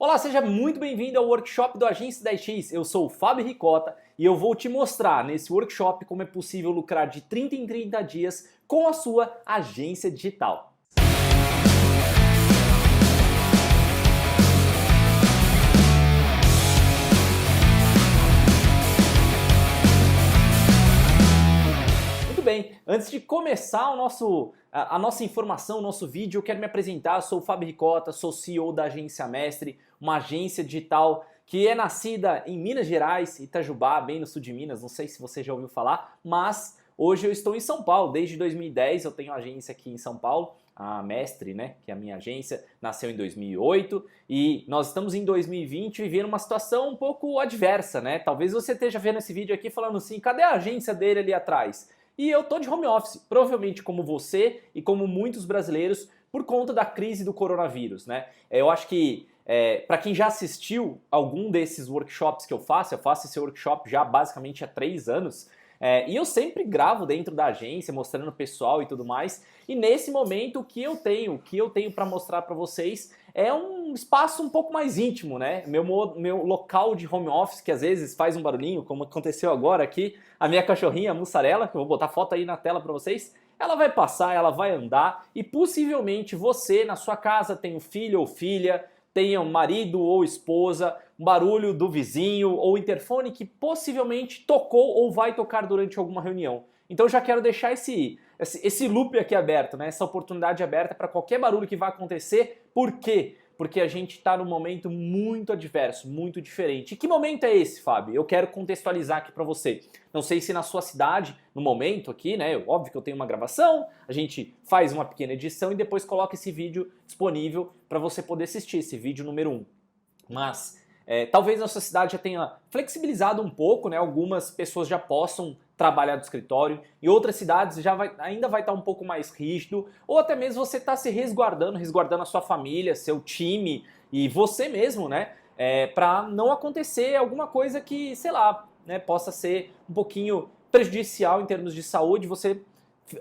Olá, seja muito bem-vindo ao workshop do Agência 10X. Eu sou o Fábio Ricota e eu vou te mostrar nesse workshop como é possível lucrar de 30 em 30 dias com a sua agência digital. Muito bem, antes de começar a nossa informação, o nosso vídeo, eu quero me apresentar. Eu sou o Fábio Ricota, sou CEO da Agência Mestre, uma agência digital que é nascida em Minas Gerais, Itajubá, bem no sul de Minas, não sei se você já ouviu falar, mas hoje eu estou em São Paulo. Desde 2010 eu tenho agência aqui em São Paulo, a Mestre, né, que é a minha agência, nasceu em 2008 e nós estamos em 2020 vivendo uma situação um pouco adversa, né? Talvez você esteja vendo esse vídeo aqui falando assim, cadê a agência dele ali atrás? E eu tô de home office, provavelmente como você e como muitos brasileiros, por conta da crise do coronavírus, né? Eu acho que para quem já assistiu algum desses workshops que eu faço esse workshop já basicamente há 3 anos, e eu sempre gravo dentro da agência, mostrando o pessoal e tudo mais, e nesse momento o que eu tenho para mostrar para vocês é um espaço um pouco mais íntimo, né? Meu local de home office, que às vezes faz um barulhinho, como aconteceu agora aqui, a minha cachorrinha, a Mussarela, que eu vou botar foto aí na tela para vocês, ela vai passar, ela vai andar, e possivelmente você na sua casa tem um filho ou filha, tenha um marido ou esposa, um barulho do vizinho ou interfone que possivelmente tocou ou vai tocar durante alguma reunião. Então eu já quero deixar esse loop aqui aberto, né? Essa oportunidade aberta para qualquer barulho que vai acontecer. Por quê? Porque a gente está num momento muito adverso, muito diferente. E que momento é esse, Fábio? Eu quero contextualizar aqui para você. Não sei se na sua cidade, no momento aqui, né? Óbvio que eu tenho uma gravação, a gente faz uma pequena edição e depois coloca esse vídeo disponível para você poder assistir, esse vídeo número 1. Mas talvez na sua cidade já tenha flexibilizado um pouco, né? Algumas pessoas já possam trabalhar do escritório, em outras cidades ainda vai estar um pouco mais rígido, ou até mesmo você está se resguardando a sua família, seu time e você mesmo, né? Para não acontecer alguma coisa que, sei lá, né, possa ser um pouquinho prejudicial em termos de saúde, você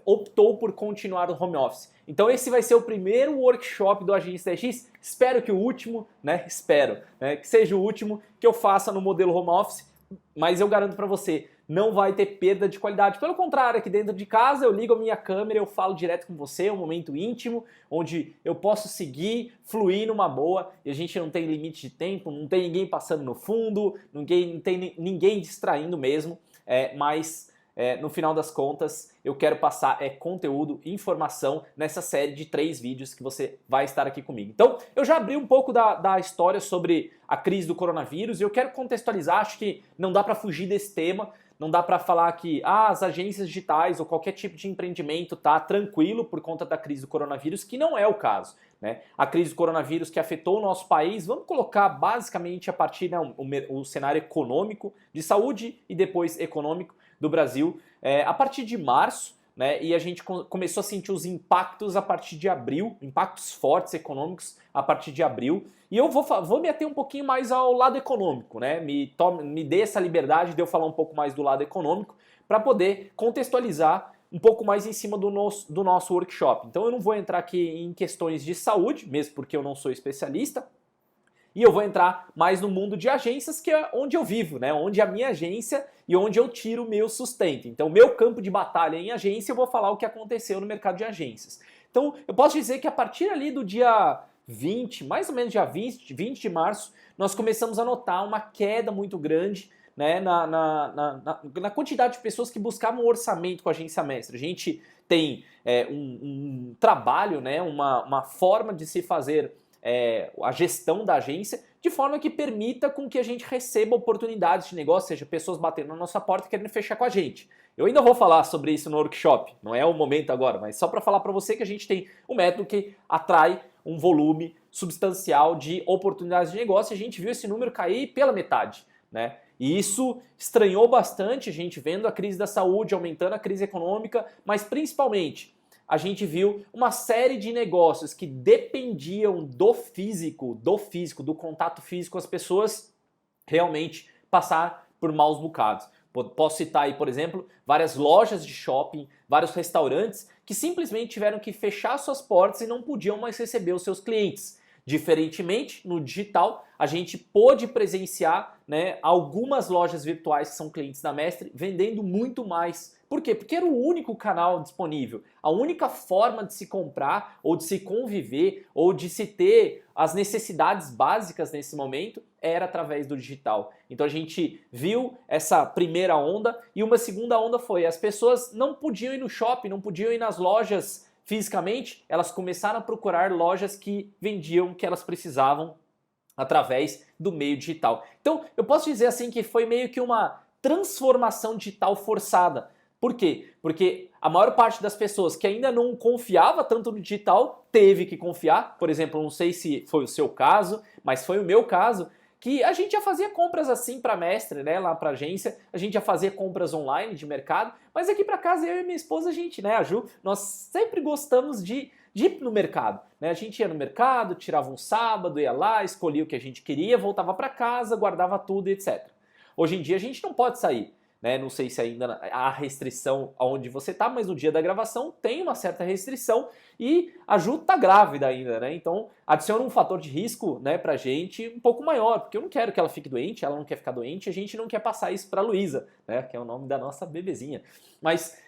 optou por continuar no home office. Então esse vai ser o primeiro workshop do Agência 10X, espero que o último, né, que seja o último que eu faça no modelo home office, mas eu garanto para você, não vai ter perda de qualidade. Pelo contrário, aqui dentro de casa eu ligo a minha câmera, eu falo direto com você, é um momento íntimo, onde eu posso seguir, fluir numa boa, e a gente não tem limite de tempo, não tem ninguém passando no fundo, não tem ninguém distraindo mesmo, mas no final das contas eu quero passar conteúdo e informação nessa série de 3 vídeos que você vai estar aqui comigo. Então eu já abri um pouco da história sobre a crise do coronavírus e eu quero contextualizar, acho que não dá para fugir desse tema. Não dá para falar que as agências digitais ou qualquer tipo de empreendimento tá tranquilo por conta da crise do coronavírus, que não é o caso, né? A crise do coronavírus que afetou o nosso país, vamos colocar basicamente a partir, né, o cenário econômico, de saúde e depois econômico do Brasil, a partir de março, né, e a gente começou a sentir os impactos a partir de abril, impactos fortes econômicos a partir de abril. E eu vou me ater um pouquinho mais ao lado econômico, né? Me dê essa liberdade de eu falar um pouco mais do lado econômico para poder contextualizar um pouco mais em cima do nosso workshop. Então eu não vou entrar aqui em questões de saúde, mesmo porque eu não sou especialista, e eu vou entrar mais no mundo de agências, que é onde eu vivo, né? Onde é a minha agência e onde eu tiro o meu sustento. Então, o meu campo de batalha em agência, eu vou falar o que aconteceu no mercado de agências. Então, eu posso dizer que a partir ali do dia 20, mais ou menos dia 20 de março, nós começamos a notar uma queda muito grande, né, na quantidade de pessoas que buscavam orçamento com a Agência Mestre. A gente tem um trabalho, né, uma forma de se fazer a gestão da agência de forma que permita com que a gente receba oportunidades de negócio, seja pessoas batendo na nossa porta querendo fechar com a gente. Eu ainda vou falar sobre isso no workshop, não é o momento agora, mas só para falar para você que a gente tem um método que atrai um volume substancial de oportunidades de negócio e a gente viu esse número cair pela metade, né? E isso estranhou bastante, a gente vendo a crise da saúde, aumentando a crise econômica, mas principalmente a gente viu uma série de negócios que dependiam do físico, do contato físico, as pessoas realmente passar por maus bocados. Posso citar aí, por exemplo, várias lojas de shopping, vários restaurantes que simplesmente tiveram que fechar suas portas e não podiam mais receber os seus clientes. Diferentemente, no digital, a gente pôde presenciar, né, algumas lojas virtuais que são clientes da Mestre vendendo muito mais. Por quê? Porque era o único canal disponível, a única forma de se comprar, ou de se conviver, ou de se ter as necessidades básicas nesse momento era através do digital. Então a gente viu essa primeira onda e uma segunda onda foi as pessoas não podiam ir no shopping, não podiam ir nas lojas fisicamente, elas começaram a procurar lojas que vendiam o que elas precisavam através do meio digital. Então eu posso dizer assim que foi meio que uma transformação digital forçada. Por quê? Porque a maior parte das pessoas que ainda não confiava tanto no digital teve que confiar. Por exemplo, não sei se foi o seu caso, mas foi o meu caso, que a gente já fazia compras assim para Mestre, né, lá para agência, a gente já fazia compras online de mercado, mas aqui para casa eu e minha esposa, a gente, né, a Ju, nós sempre gostamos de ir no mercado, né? A gente ia no mercado, tirava um sábado, ia lá, escolhia o que a gente queria, voltava para casa, guardava tudo e etc. Hoje em dia a gente não pode sair. Né? Não sei se ainda há restrição aonde você está, mas no dia da gravação tem uma certa restrição e a Ju tá grávida ainda, né? Então adiciona um fator de risco, né, pra gente um pouco maior, porque eu não quero que ela fique doente, ela não quer ficar doente, a gente não quer passar isso pra Luísa, né, que é o nome da nossa bebezinha. Mas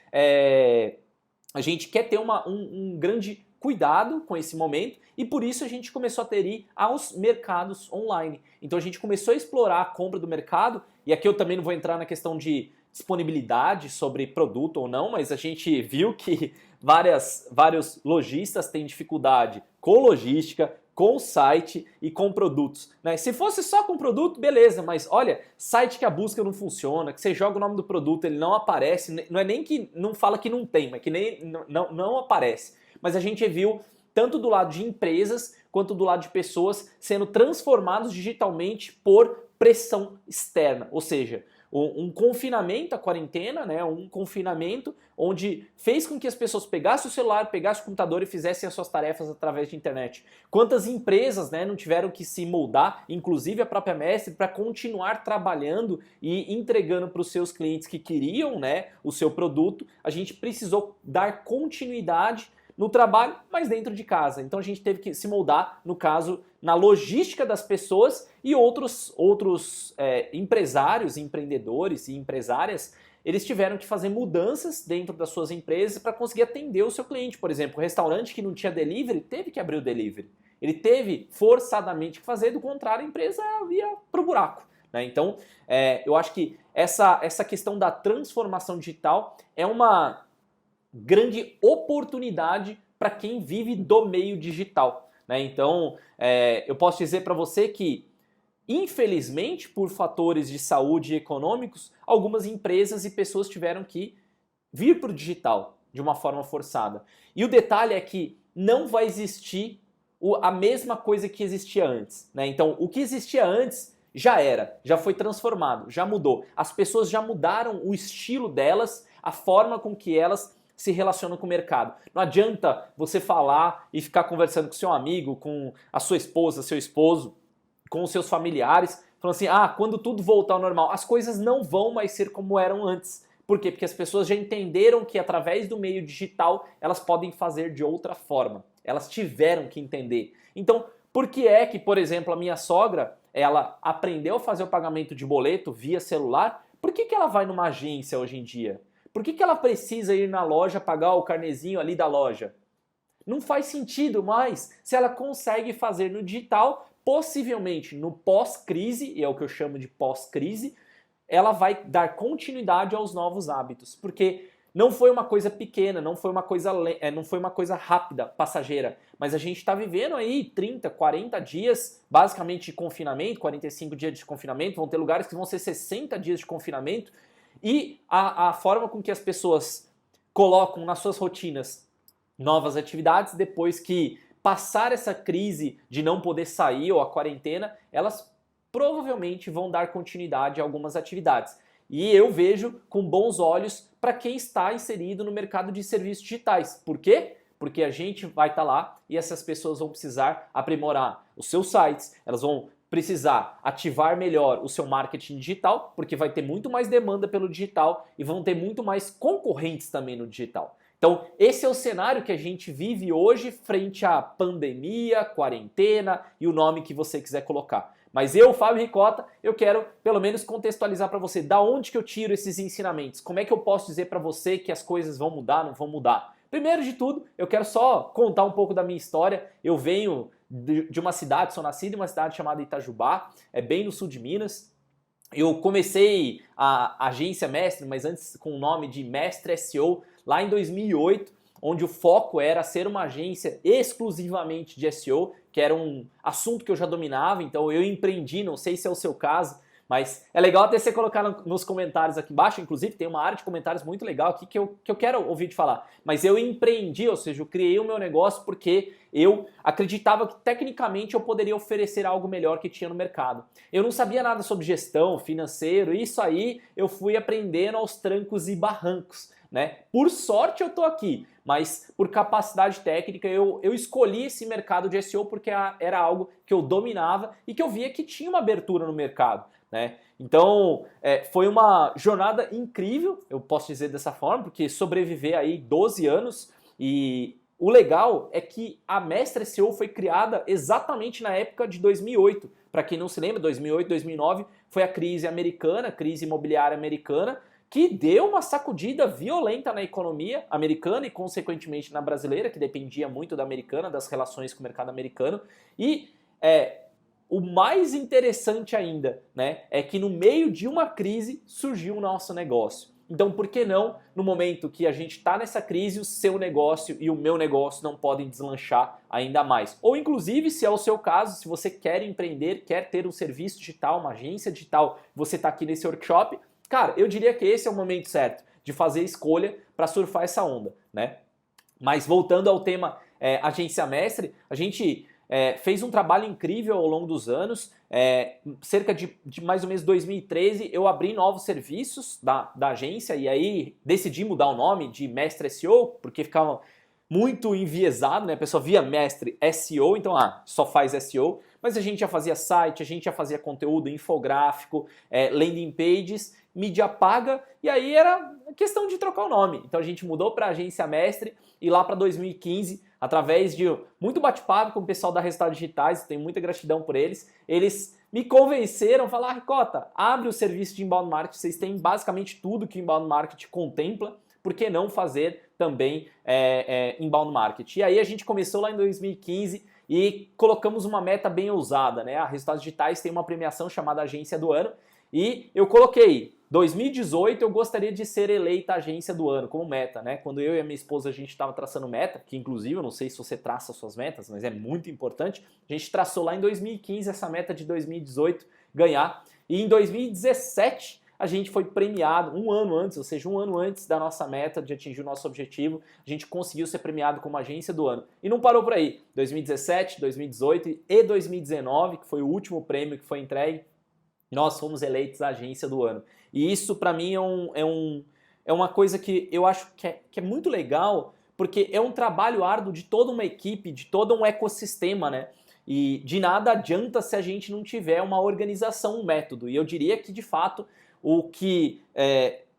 a gente quer ter um grande cuidado com esse momento e por isso a gente começou a aderir aos mercados online. Então a gente começou a explorar a compra do mercado e aqui eu também não vou entrar na questão de disponibilidade sobre produto ou não, mas a gente viu que vários lojistas têm dificuldade com logística, com site e com produtos, né? Se fosse só com produto, beleza, mas olha, site que a busca não funciona, que você joga o nome do produto, ele não aparece, não é nem que não fala que não tem, mas que nem não aparece. Mas a gente viu tanto do lado de empresas quanto do lado de pessoas sendo transformados digitalmente por pressão externa, ou seja, um confinamento, a quarentena, né, um confinamento onde fez com que as pessoas pegassem o celular, pegassem o computador e fizessem as suas tarefas através de internet. Quantas empresas, né, não tiveram que se moldar, inclusive a própria Mestre, para continuar trabalhando e entregando para os seus clientes que queriam, né, o seu produto. A gente precisou dar continuidade no trabalho, mas dentro de casa. Então a gente teve que se moldar, no caso, na logística das pessoas e outros empresários, empreendedores e empresárias, eles tiveram que fazer mudanças dentro das suas empresas para conseguir atender o seu cliente. Por exemplo, o restaurante que não tinha delivery teve que abrir o delivery. Ele teve forçadamente que fazer, do contrário a empresa ia para o buraco. Né? Então, eu acho que essa questão da transformação digital é uma grande oportunidade para quem vive do meio digital. Né? Então, eu posso dizer para você que, infelizmente, por fatores de saúde e econômicos, algumas empresas e pessoas tiveram que vir para o digital de uma forma forçada. E o detalhe é que não vai existir a mesma coisa que existia antes. Né? Então, o que existia antes já foi transformado, já mudou. As pessoas já mudaram o estilo delas, a forma com que elas se relacionam com o mercado. Não adianta você falar e ficar conversando com seu amigo, com a sua esposa, seu esposo, com os seus familiares, falando assim, quando tudo voltar ao normal, as coisas não vão mais ser como eram antes. Por quê? Porque as pessoas já entenderam que através do meio digital elas podem fazer de outra forma. Elas tiveram que entender. Então, por que é que, por exemplo, a minha sogra, ela aprendeu a fazer o pagamento de boleto via celular? Por que ela vai numa agência hoje em dia? Por que ela precisa ir na loja pagar o carnezinho ali da loja? Não faz sentido mais. Se ela consegue fazer no digital, possivelmente no pós-crise, e é o que eu chamo de pós-crise, ela vai dar continuidade aos novos hábitos. Porque não foi uma coisa pequena, não foi uma coisa rápida, passageira. Mas a gente está vivendo aí 30, 40 dias, basicamente de confinamento, 45 dias de confinamento, vão ter lugares que vão ser 60 dias de confinamento. E a forma com que as pessoas colocam nas suas rotinas novas atividades, depois que passar essa crise de não poder sair ou a quarentena, elas provavelmente vão dar continuidade a algumas atividades. E eu vejo com bons olhos para quem está inserido no mercado de serviços digitais. Por quê? Porque a gente vai estar lá e essas pessoas vão precisar aprimorar os seus sites, elas vão precisar ativar melhor o seu marketing digital, porque vai ter muito mais demanda pelo digital e vão ter muito mais concorrentes também no digital. Então, esse é o cenário que a gente vive hoje frente à pandemia, quarentena e o nome que você quiser colocar. Mas eu, Fábio Ricota, eu quero pelo menos contextualizar para você da onde que eu tiro esses ensinamentos. Como é que eu posso dizer para você que as coisas vão mudar, não vão mudar? Primeiro de tudo, eu quero só contar um pouco da minha história. Eu venho de uma cidade, sou nascido em uma cidade chamada Itajubá, é bem no sul de Minas. Eu comecei a agência Mestre, mas antes com o nome de Mestre SEO, lá em 2008, onde o foco era ser uma agência exclusivamente de SEO, que era um assunto que eu já dominava, então eu empreendi, não sei se é o seu caso, mas é legal até você colocar nos comentários aqui embaixo, inclusive tem uma área de comentários muito legal aqui que eu quero ouvir te falar. Mas eu empreendi, ou seja, eu criei o meu negócio porque eu acreditava que tecnicamente eu poderia oferecer algo melhor que tinha no mercado. Eu não sabia nada sobre gestão, financeiro, isso aí eu fui aprendendo aos trancos e barrancos, né? Por sorte eu tô aqui, mas por capacidade técnica eu escolhi esse mercado de SEO porque era algo que eu dominava e que eu via que tinha uma abertura no mercado, né? Então foi uma jornada incrível, eu posso dizer dessa forma, porque sobreviver aí 12 anos e o legal é que a Mestre SEO foi criada exatamente na época de 2008. Para quem não se lembra, 2008, 2009 foi a crise americana, a crise imobiliária americana, que deu uma sacudida violenta na economia americana e, consequentemente, na brasileira, que dependia muito da americana, das relações com o mercado americano. E o mais interessante ainda, né, é que no meio de uma crise surgiu o nosso negócio. Então, por que não, no momento que a gente está nessa crise, o seu negócio e o meu negócio não podem deslanchar ainda mais? Ou, inclusive, se é o seu caso, se você quer empreender, quer ter um serviço digital, uma agência digital, você está aqui nesse workshop, cara, eu diria que esse é o momento certo de fazer escolha para surfar essa onda, né? Mas voltando ao tema Agência Mestre, a gente fez um trabalho incrível ao longo dos anos. Cerca de mais ou menos 2013 eu abri novos serviços da agência e aí decidi mudar o nome de Mestre SEO, porque ficava muito enviesado, né? A pessoa via Mestre SEO, então só faz SEO, mas a gente já fazia site, a gente já fazia conteúdo infográfico, landing pages, mídia paga, e aí era questão de trocar o nome. Então a gente mudou para Agência Mestre e lá para 2015, através de muito bate-papo com o pessoal da Resultados Digitais, tenho muita gratidão por eles, eles me convenceram, falaram, Ricota, abre o serviço de inbound marketing, vocês têm basicamente tudo que o inbound marketing contempla, por que não fazer também inbound marketing? E aí a gente começou lá em 2015 e colocamos uma meta bem ousada, né? A Resultados Digitais tem uma premiação chamada Agência do Ano e eu coloquei 2018 eu gostaria de ser eleita agência do ano como meta, né? Quando eu e a minha esposa a gente estava traçando meta, que inclusive eu não sei se você traça suas metas, mas é muito importante. A gente traçou lá em 2015 essa meta de 2018 ganhar e em 2017 a gente foi premiado um ano antes, ou seja, um ano antes da nossa meta de atingir o nosso objetivo, a gente conseguiu ser premiado como agência do ano. E não parou por aí. 2017, 2018 e 2019, que foi o último prêmio que foi entregue, nós fomos eleitos a agência do ano. E isso para mim é uma coisa que eu acho que é muito legal, porque é um trabalho árduo de toda uma equipe, de todo um ecossistema, né? E de nada adianta se a gente não tiver uma organização, um método. E eu diria que, de fato, o que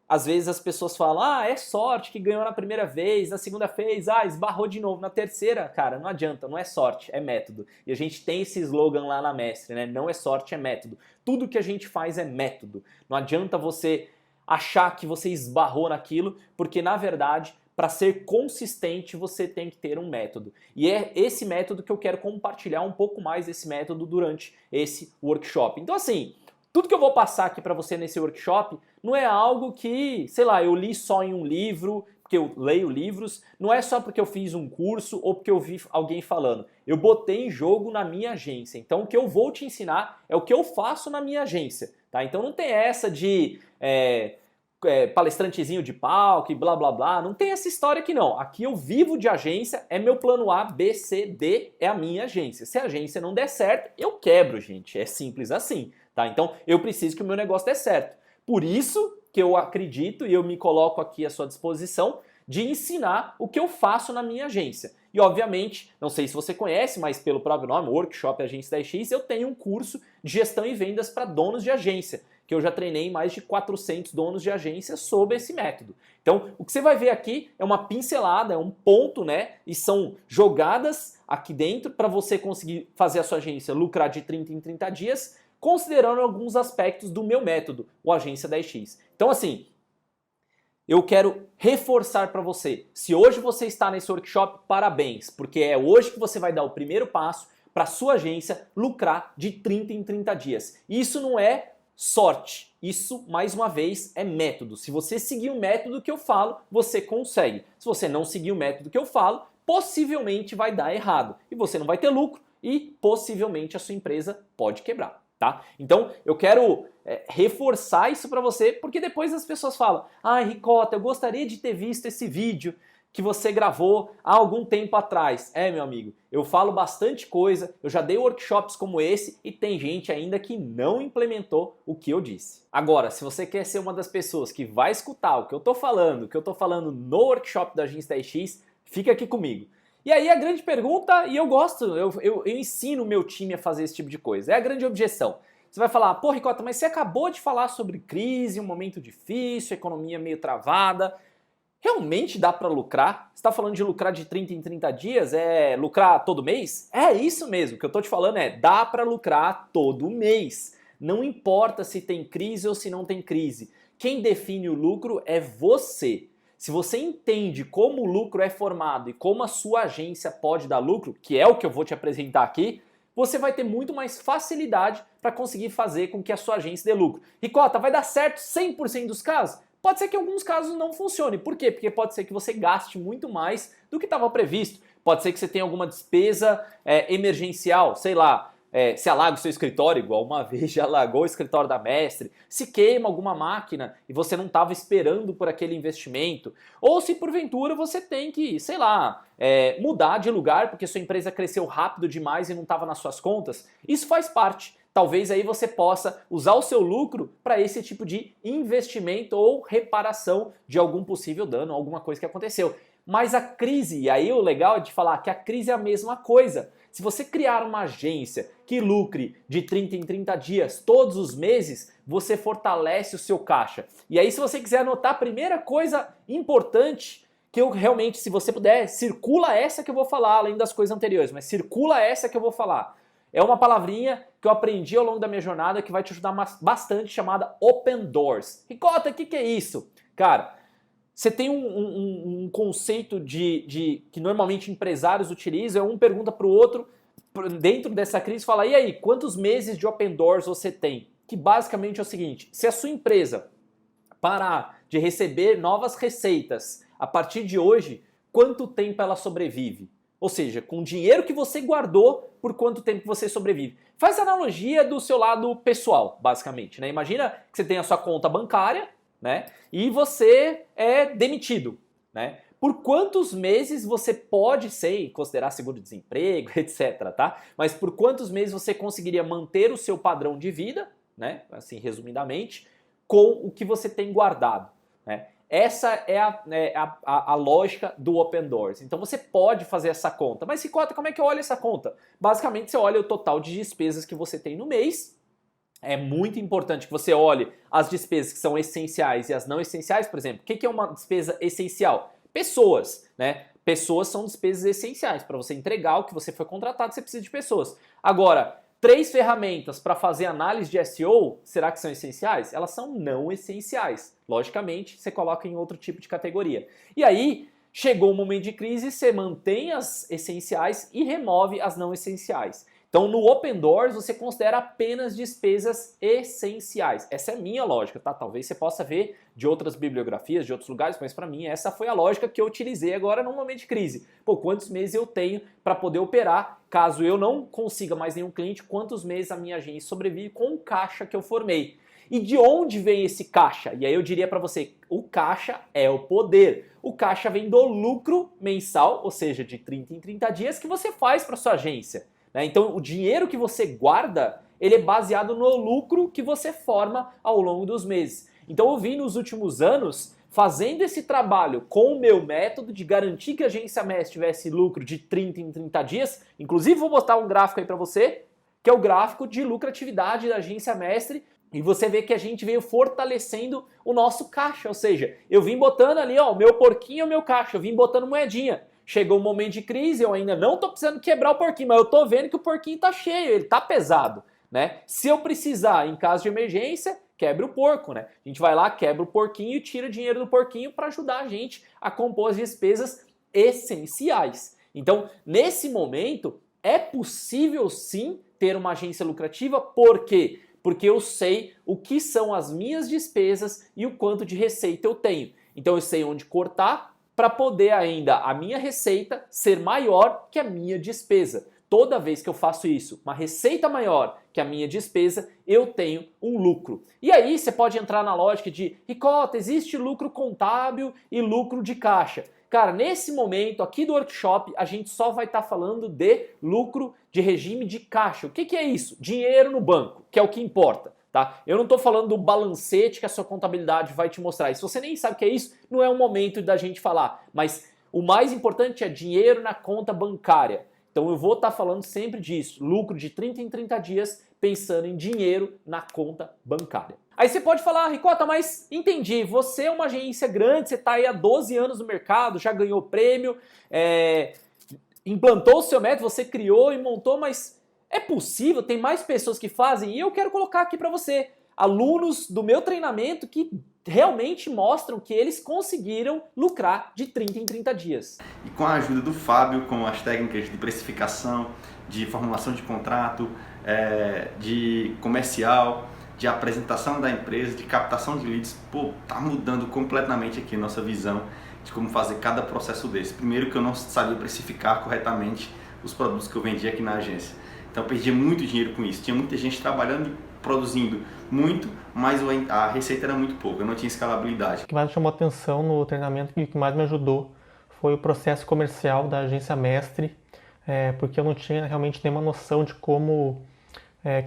às vezes as pessoas falam, é sorte que ganhou na primeira vez, na segunda vez, esbarrou de novo, na terceira, cara, não adianta, não é sorte, é método. E a gente tem esse slogan lá na Mestre, né? Não é sorte, é método. Tudo que a gente faz é método. Não adianta você achar que você esbarrou naquilo, porque na verdade, para ser consistente, você tem que ter um método. E é esse método que eu quero compartilhar um pouco mais desse método durante esse workshop. Então assim, tudo que eu vou passar aqui para você nesse workshop não é algo que, sei lá, eu li só em um livro, porque eu leio livros, não é só porque eu fiz um curso ou porque eu vi alguém falando. Eu botei em jogo na minha agência. Então o que eu vou te ensinar é o que eu faço na minha agência, tá? Então não tem essa de palestrantezinho de palco e blá blá blá, não tem essa história aqui não. Aqui eu vivo de agência, é meu plano A, B, C, D, é a minha agência. Se a agência não der certo, eu quebro, gente. É simples assim. Tá? Então eu preciso que o meu negócio dê certo. Por isso que eu acredito e eu me coloco aqui à sua disposição de ensinar o que eu faço na minha agência. E obviamente, não sei se você conhece, mas pelo próprio nome, Workshop Agência 10X, eu tenho um curso de gestão e vendas para donos de agência, que eu já treinei mais de 400 donos de agência sobre esse método. Então, o que você vai ver aqui é uma pincelada, é um ponto, né? E são jogadas aqui dentro para você conseguir fazer a sua agência lucrar de 30 em 30 dias, considerando alguns aspectos do meu método, o Agência 10X. Então, assim, eu quero reforçar para você, se hoje você está nesse workshop, parabéns, porque é hoje que você vai dar o primeiro passo para a sua agência lucrar de 30 em 30 dias. Isso não é sorte, isso, mais uma vez, é método. Se você seguir o método que eu falo, você consegue. Se você não seguir o método que eu falo, possivelmente vai dar errado. E você não vai ter lucro e possivelmente a sua empresa pode quebrar. Tá? Então eu quero reforçar isso para você, porque depois as pessoas falam: ai, Ricota, eu gostaria de ter visto esse vídeo que você gravou há algum tempo atrás. Meu amigo, eu falo bastante coisa, eu já dei workshops como esse e tem gente ainda que não implementou o que eu disse. Agora, se você quer ser uma das pessoas que vai escutar o que eu tô falando no workshop da Agência 10X, fica aqui comigo. E aí a grande pergunta, e eu gosto, eu ensino o meu time a fazer esse tipo de coisa, é a grande objeção. Você vai falar: pô, Ricota, mas você acabou de falar sobre crise, um momento difícil, economia meio travada. Realmente dá para lucrar? Você está falando de lucrar de 30 em 30 dias? É lucrar todo mês? É isso mesmo, o que eu estou te falando dá para lucrar todo mês. Não importa se tem crise ou se não tem crise. Quem define o lucro é você. Se você entende como o lucro é formado e como a sua agência pode dar lucro, que é o que eu vou te apresentar aqui, você vai ter muito mais facilidade para conseguir fazer com que a sua agência dê lucro. Ricota, vai dar certo 100% dos casos? Pode ser que em alguns casos não funcione. Por quê? Porque pode ser que você gaste muito mais do que estava previsto. Pode ser que você tenha alguma despesa emergencial, sei lá, se alaga o seu escritório, igual uma vez já alagou o escritório da Mestre, se queima alguma máquina e você não estava esperando por aquele investimento, ou se porventura você tem que, sei lá, mudar de lugar porque sua empresa cresceu rápido demais e não estava nas suas contas. Isso faz parte. Talvez aí você possa usar o seu lucro para esse tipo de investimento ou reparação de algum possível dano, alguma coisa que aconteceu. Mas a crise, e aí o legal é de falar que a crise é a mesma coisa. Se você criar uma agência que lucre de 30 em 30 dias todos os meses, você fortalece o seu caixa. E aí, se você quiser anotar, a primeira coisa importante que eu realmente, se você puder, circula essa que eu vou falar, além das coisas anteriores, mas circula essa que eu vou falar. É uma palavrinha que eu aprendi ao longo da minha jornada que vai te ajudar bastante, chamada Open Doors. Ricota, o que é isso? Cara, você tem um conceito que normalmente empresários utilizam, um pergunta para o outro dentro dessa crise, fala: e aí, quantos meses de Open Doors você tem? Que basicamente é o seguinte: se a sua empresa parar de receber novas receitas a partir de hoje, quanto tempo ela sobrevive? Ou seja, com o dinheiro que você guardou, por quanto tempo você sobrevive? Faz analogia do seu lado pessoal, basicamente, né? Imagina que você tem a sua conta bancária, né? E você é demitido, né? Por quantos meses você pode, sem considerar seguro-desemprego, etc, tá? Mas por quantos meses você conseguiria manter o seu padrão de vida, né? Assim, resumidamente, com o que você tem guardado, né? Essa é a lógica do Open Doors. Então você pode fazer essa conta. Mas Ricota, como é que eu olho essa conta? Basicamente você olha o total de despesas que você tem no mês. É muito importante que você olhe as despesas que são essenciais e as não essenciais. Por exemplo, o que é uma despesa essencial? Pessoas, né? Pessoas são despesas essenciais. Para você entregar o que você foi contratado, você precisa de pessoas. Agora, 3 ferramentas para fazer análise de SEO, será que são essenciais? Elas são não essenciais. Logicamente, você coloca em outro tipo de categoria. E aí, chegou o momento de crise, você mantém as essenciais e remove as não essenciais. Então, no Open Doors, você considera apenas despesas essenciais. Essa é a minha lógica, tá? Talvez você possa ver de outras bibliografias, de outros lugares, mas para mim essa foi a lógica que eu utilizei agora no momento de crise. Pô, quantos meses eu tenho para poder operar? Caso eu não consiga mais nenhum cliente, quantos meses a minha agência sobrevive com o caixa que eu formei? E de onde vem esse caixa? E aí eu diria para você, o caixa é o poder. O caixa vem do lucro mensal, ou seja, de 30 em 30 dias que você faz para sua agência. Então o dinheiro que você guarda, ele é baseado no lucro que você forma ao longo dos meses. Então eu vim nos últimos anos fazendo esse trabalho com o meu método de garantir que a agência mestre tivesse lucro de 30 em 30 dias, inclusive vou botar um gráfico aí para você, que é o gráfico de lucratividade da agência mestre, e você vê que a gente veio fortalecendo o nosso caixa, ou seja, eu vim botando ali, ó, o meu porquinho e o meu caixa, eu vim botando moedinha. Chegou um momento de crise, eu ainda não tô precisando quebrar o porquinho, mas eu tô vendo que o porquinho tá cheio, ele tá pesado, né? Se eu precisar, em caso de emergência, quebra o porco, né? A gente vai lá, quebra o porquinho e tira dinheiro do porquinho para ajudar a gente a compor as despesas essenciais. Então, nesse momento, é possível sim ter uma agência lucrativa, por quê? Porque eu sei o que são as minhas despesas e o quanto de receita eu tenho. Então eu sei onde cortar para poder ainda a minha receita ser maior que a minha despesa. Toda vez que eu faço isso, uma receita maior que a minha despesa, eu tenho um lucro. E aí você pode entrar na lógica de, Ricota, existe lucro contábil e lucro de caixa. Cara, nesse momento aqui do workshop, a gente só vai estar falando de lucro de regime de caixa. O que é isso? Dinheiro no banco, que é o que importa. Tá? Eu não estou falando do balancete que a sua contabilidade vai te mostrar. E se você nem sabe o que é isso, não é o momento da gente falar. Mas o mais importante é dinheiro na conta bancária. Então eu vou estar falando sempre disso, lucro de 30 em 30 dias, pensando em dinheiro na conta bancária. Aí você pode falar, Ricota, mas entendi, você é uma agência grande, você está aí há 12 anos no mercado, já ganhou prêmio, implantou o seu método, você criou e montou, mas é possível, tem mais pessoas que fazem, e eu quero colocar aqui para você, alunos do meu treinamento que realmente mostram que eles conseguiram lucrar de 30 em 30 dias. E com a ajuda do Fábio, com as técnicas de precificação, de formulação de contrato, de comercial, de apresentação da empresa, de captação de leads, tá mudando completamente aqui a nossa visão de como fazer cada processo desse. Primeiro que eu não sabia precificar corretamente os produtos que eu vendia aqui na agência. Então eu perdi muito dinheiro com isso. Tinha muita gente trabalhando e produzindo muito, mas a receita era muito pouca, eu não tinha escalabilidade. O que mais me chamou a atenção no treinamento e o que mais me ajudou foi o processo comercial da agência mestre, porque eu não tinha realmente nenhuma noção de como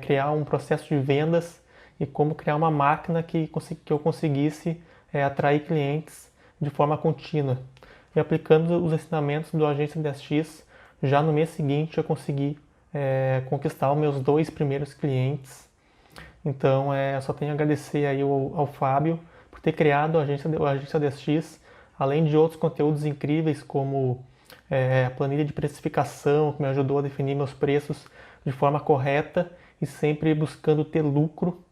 criar um processo de vendas e como criar uma máquina que eu conseguisse atrair clientes de forma contínua. E aplicando os ensinamentos do Agência 10X, já no mês seguinte eu consegui conquistar os meus 2 primeiros clientes. Então, só tenho a agradecer aí ao Fábio por ter criado a Agência 10X, além de outros conteúdos incríveis, como a planilha de precificação, que me ajudou a definir meus preços de forma correta e sempre buscando ter lucro,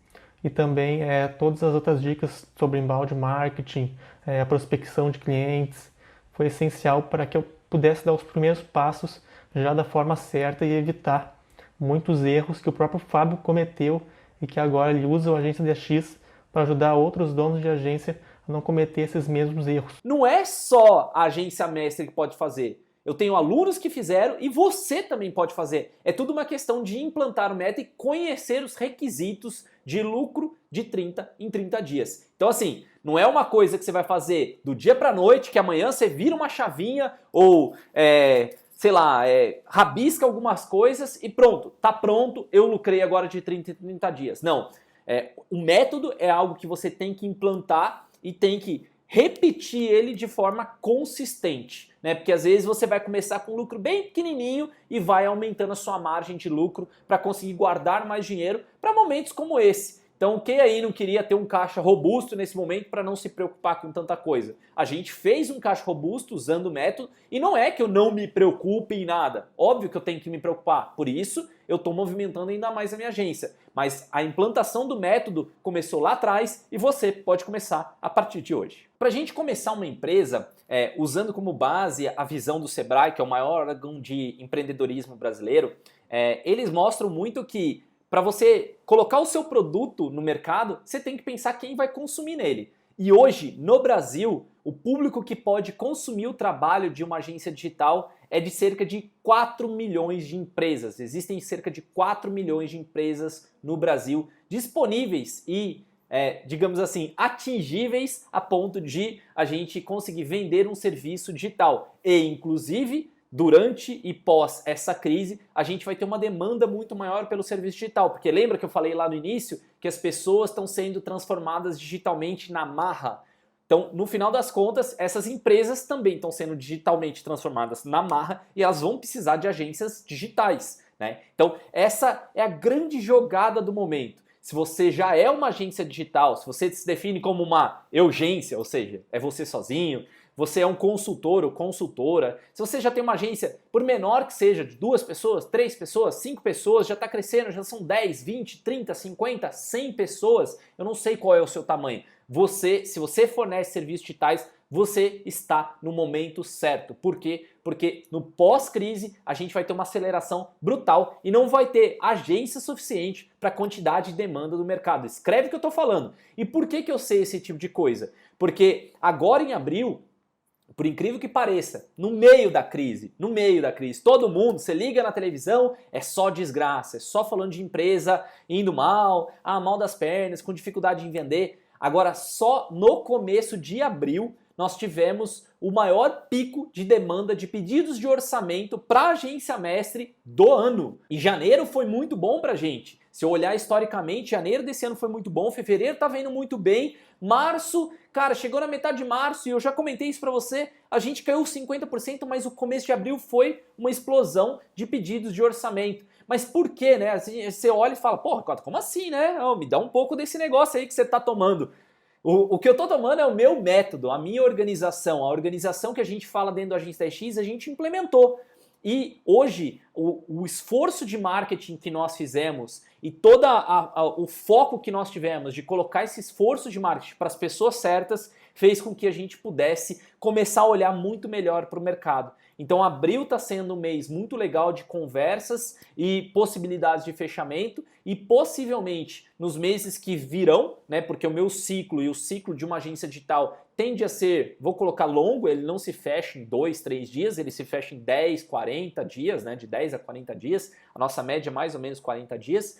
e também todas as outras dicas sobre inbound marketing, a prospecção de clientes. Foi essencial para que eu pudesse dar os primeiros passos já da forma certa e evitar muitos erros que o próprio Fábio cometeu e que agora ele usa o Agência 10X para ajudar outros donos de agência a não cometer esses mesmos erros. Não é só a agência mestre que pode fazer. Eu tenho alunos que fizeram e você também pode fazer. É tudo uma questão de implantar o método e conhecer os requisitos de lucro de 30 em 30 dias. Então assim, não é uma coisa que você vai fazer do dia para a noite, que amanhã você vira uma chavinha ou sei lá, rabisca algumas coisas e pronto, tá pronto, eu lucrei agora de 30 em 30 dias. Não, o método é algo que você tem que implantar e tem que repetir ele de forma consistente, né? Porque às vezes você vai começar com um lucro bem pequenininho e vai aumentando a sua margem de lucro para conseguir guardar mais dinheiro para momentos como esse. Então quem aí não queria ter um caixa robusto nesse momento para não se preocupar com tanta coisa? A gente fez um caixa robusto usando o método e não é que eu não me preocupe em nada. Óbvio que eu tenho que me preocupar, por isso eu estou movimentando ainda mais a minha agência. Mas a implantação do método começou lá atrás e você pode começar a partir de hoje. Para a gente começar uma empresa usando como base a visão do Sebrae, que é o maior órgão de empreendedorismo brasileiro, eles mostram muito que para você colocar o seu produto no mercado, você tem que pensar quem vai consumir nele. E hoje, no Brasil, o público que pode consumir o trabalho de uma agência digital é de cerca de 4 milhões de empresas. Existem cerca de 4 milhões de empresas no Brasil disponíveis e, digamos assim, atingíveis a ponto de a gente conseguir vender um serviço digital. E, inclusive, durante e pós essa crise, a gente vai ter uma demanda muito maior pelo serviço digital, porque lembra que eu falei lá no início que as pessoas estão sendo transformadas digitalmente na marra? Então, no final das contas, essas empresas também estão sendo digitalmente transformadas na marra e elas vão precisar de agências digitais, né? Então, essa é a grande jogada do momento. Se você já é uma agência digital, se você se define como uma urgência, ou seja, é você sozinho, você é um consultor ou consultora, se você já tem uma agência, por menor que seja, de 2 pessoas, 3 pessoas, 5 pessoas, já está crescendo, já são 10, 20, 30, 50, 100 pessoas, eu não sei qual é o seu tamanho. Se você fornece serviços digitais, você está no momento certo. Por quê? Porque no pós-crise a gente vai ter uma aceleração brutal e não vai ter agência suficiente para a quantidade de demanda do mercado. Escreve o que eu estou falando. E por que eu sei esse tipo de coisa? Porque agora em abril, por incrível que pareça, no meio da crise, todo mundo, você liga na televisão, é só desgraça, é só falando de empresa indo mal, mal das pernas, com dificuldade em vender. Agora, só no começo de abril, nós tivemos o maior pico de demanda de pedidos de orçamento para a agência mestre do ano. E janeiro foi muito bom para a gente. Se eu olhar historicamente, janeiro desse ano foi muito bom, fevereiro tá vendo muito bem, março, cara, chegou na metade de março e eu já comentei isso para você, a gente caiu 50%, mas o começo de abril foi uma explosão de pedidos de orçamento. Mas por quê, né? Você olha e fala, porra, como assim, né? Me dá um pouco desse negócio aí que você tá tomando. O que eu tô tomando é o meu método, a minha organização, a organização que a gente fala dentro da Agência X, a gente implementou. E hoje, o esforço de marketing que nós fizemos e todo o foco que nós tivemos de colocar esse esforço de marketing para as pessoas certas fez com que a gente pudesse começar a olhar muito melhor para o mercado. Então, abril está sendo um mês muito legal de conversas e possibilidades de fechamento e possivelmente nos meses que virão, né, porque o meu ciclo e o ciclo de uma agência digital tende a ser, vou colocar longo, ele não se fecha em 2, 3 dias, ele se fecha em 10, 40 dias, né, de 10 a 40 dias, a nossa média é mais ou menos 40 dias.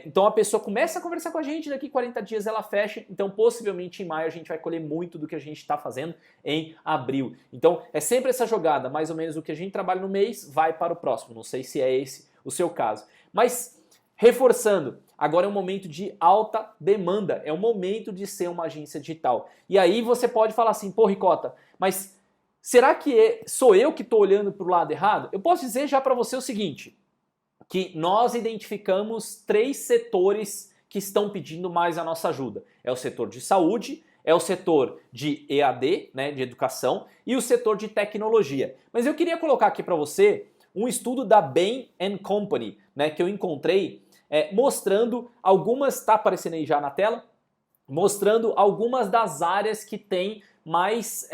Então a pessoa começa a conversar com a gente, daqui 40 dias ela fecha, então possivelmente em maio a gente vai colher muito do que a gente está fazendo em abril. Então é sempre essa jogada, mais ou menos o que a gente trabalha no mês vai para o próximo, não sei se é esse o seu caso. Mas reforçando, agora é um momento de alta demanda, é um momento de ser uma agência digital. E aí você pode falar assim, pô Ricota, mas será que sou eu que estou olhando para o lado errado? Eu posso dizer já para você o seguinte, que nós identificamos 3 setores que estão pedindo mais a nossa ajuda. É o setor de saúde, é o setor de EAD, né, de educação, e o setor de tecnologia. Mas eu queria colocar aqui para você um estudo da Bain & Company, né, que eu encontrei, mostrando algumas, está aparecendo aí já na tela, mostrando algumas das áreas que tem mais,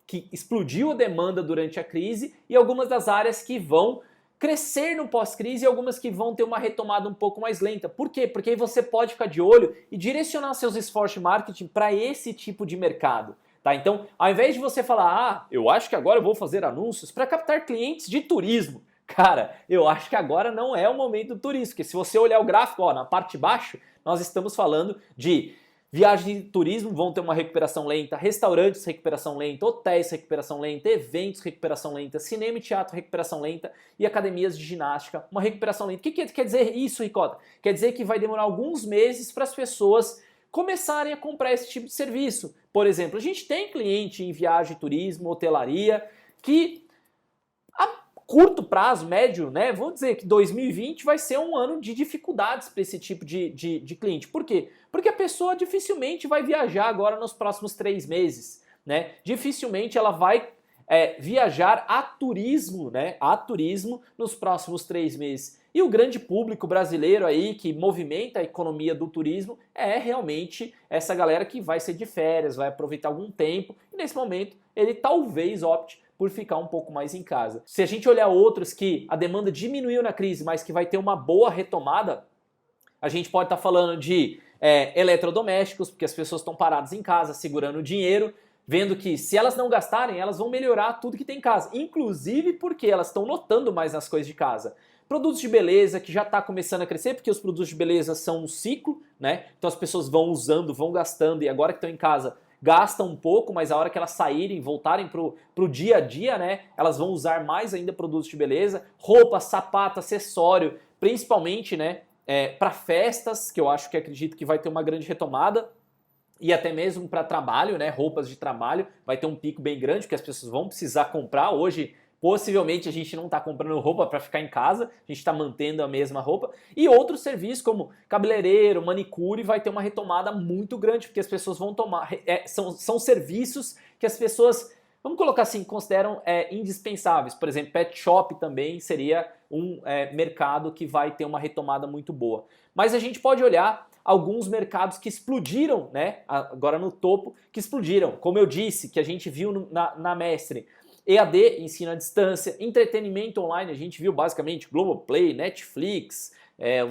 que explodiu a demanda durante a crise e algumas das áreas que vão crescer no pós-crise e algumas que vão ter uma retomada um pouco mais lenta. Por quê? Porque aí você pode ficar de olho e direcionar seus esforços de marketing para esse tipo de mercado. Tá? Então, ao invés de você falar, eu acho que agora eu vou fazer anúncios para captar clientes de turismo. Cara, eu acho que agora não é o momento do turismo, porque se você olhar o gráfico, na parte de baixo, nós estamos falando de viagens de turismo vão ter uma recuperação lenta, restaurantes recuperação lenta, hotéis recuperação lenta, eventos recuperação lenta, cinema e teatro recuperação lenta e academias de ginástica uma recuperação lenta. O que quer dizer isso, Ricota? Quer dizer que vai demorar alguns meses para as pessoas começarem a comprar esse tipo de serviço. Por exemplo, a gente tem cliente em viagem, turismo, hotelaria que a curto prazo, médio, né? Vou dizer que 2020 vai ser um ano de dificuldades para esse tipo de cliente. Por quê? Porque a pessoa dificilmente vai viajar agora nos próximos 3 meses, né? Dificilmente ela vai viajar a turismo, né? A turismo nos próximos 3 meses. E o grande público brasileiro aí que movimenta a economia do turismo é realmente essa galera que vai ser de férias, vai aproveitar algum tempo e nesse momento ele talvez opte por ficar um pouco mais em casa. Se a gente olhar outros que a demanda diminuiu na crise, mas que vai ter uma boa retomada, a gente pode estar falando de eletrodomésticos, porque as pessoas estão paradas em casa, segurando o dinheiro, vendo que se elas não gastarem, elas vão melhorar tudo que tem em casa, inclusive porque elas estão notando mais nas coisas de casa. Produtos de beleza, que já está começando a crescer, porque os produtos de beleza são um ciclo, né? Então as pessoas vão usando, vão gastando, e agora que estão em casa, gastam um pouco, mas a hora que elas saírem, voltarem pro dia a dia, né, elas vão usar mais ainda produtos de beleza, roupa, sapato, acessório, principalmente, né, para festas, que eu acho que acredito que vai ter uma grande retomada. e até mesmo para trabalho, né? Roupas de trabalho, vai ter um pico bem grande, porque as pessoas vão precisar comprar. Hoje, possivelmente, a gente não está comprando roupa para ficar em casa, a gente está mantendo a mesma roupa. E outros serviços, como cabeleireiro, manicure, vai ter uma retomada muito grande, porque as pessoas vão tomar... são serviços que as pessoas, vamos colocar assim, consideram indispensáveis. Por exemplo, pet shop também seria um mercado que vai ter uma retomada muito boa. Mas a gente pode olhar alguns mercados que explodiram, né? Agora no topo, que explodiram. Como eu disse, que a gente viu na Mestre. EAD, ensino à distância, entretenimento online, a gente viu basicamente Globoplay, Netflix,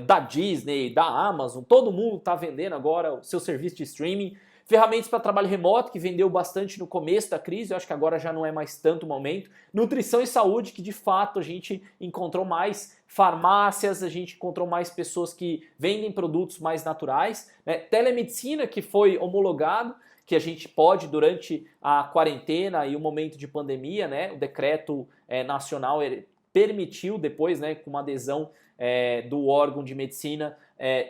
da Disney, da Amazon, todo mundo está vendendo agora o seu serviço de streaming. Ferramentas para trabalho remoto, que vendeu bastante no começo da crise, eu acho que agora já não é mais tanto o momento. Nutrição e saúde, que de fato a gente encontrou mais farmácias, a gente encontrou mais pessoas que vendem produtos mais naturais. Né? Telemedicina, que foi homologado, que a gente pode, durante a quarentena e o momento de pandemia, né? O decreto nacional permitiu depois, né, com uma adesão do órgão de medicina,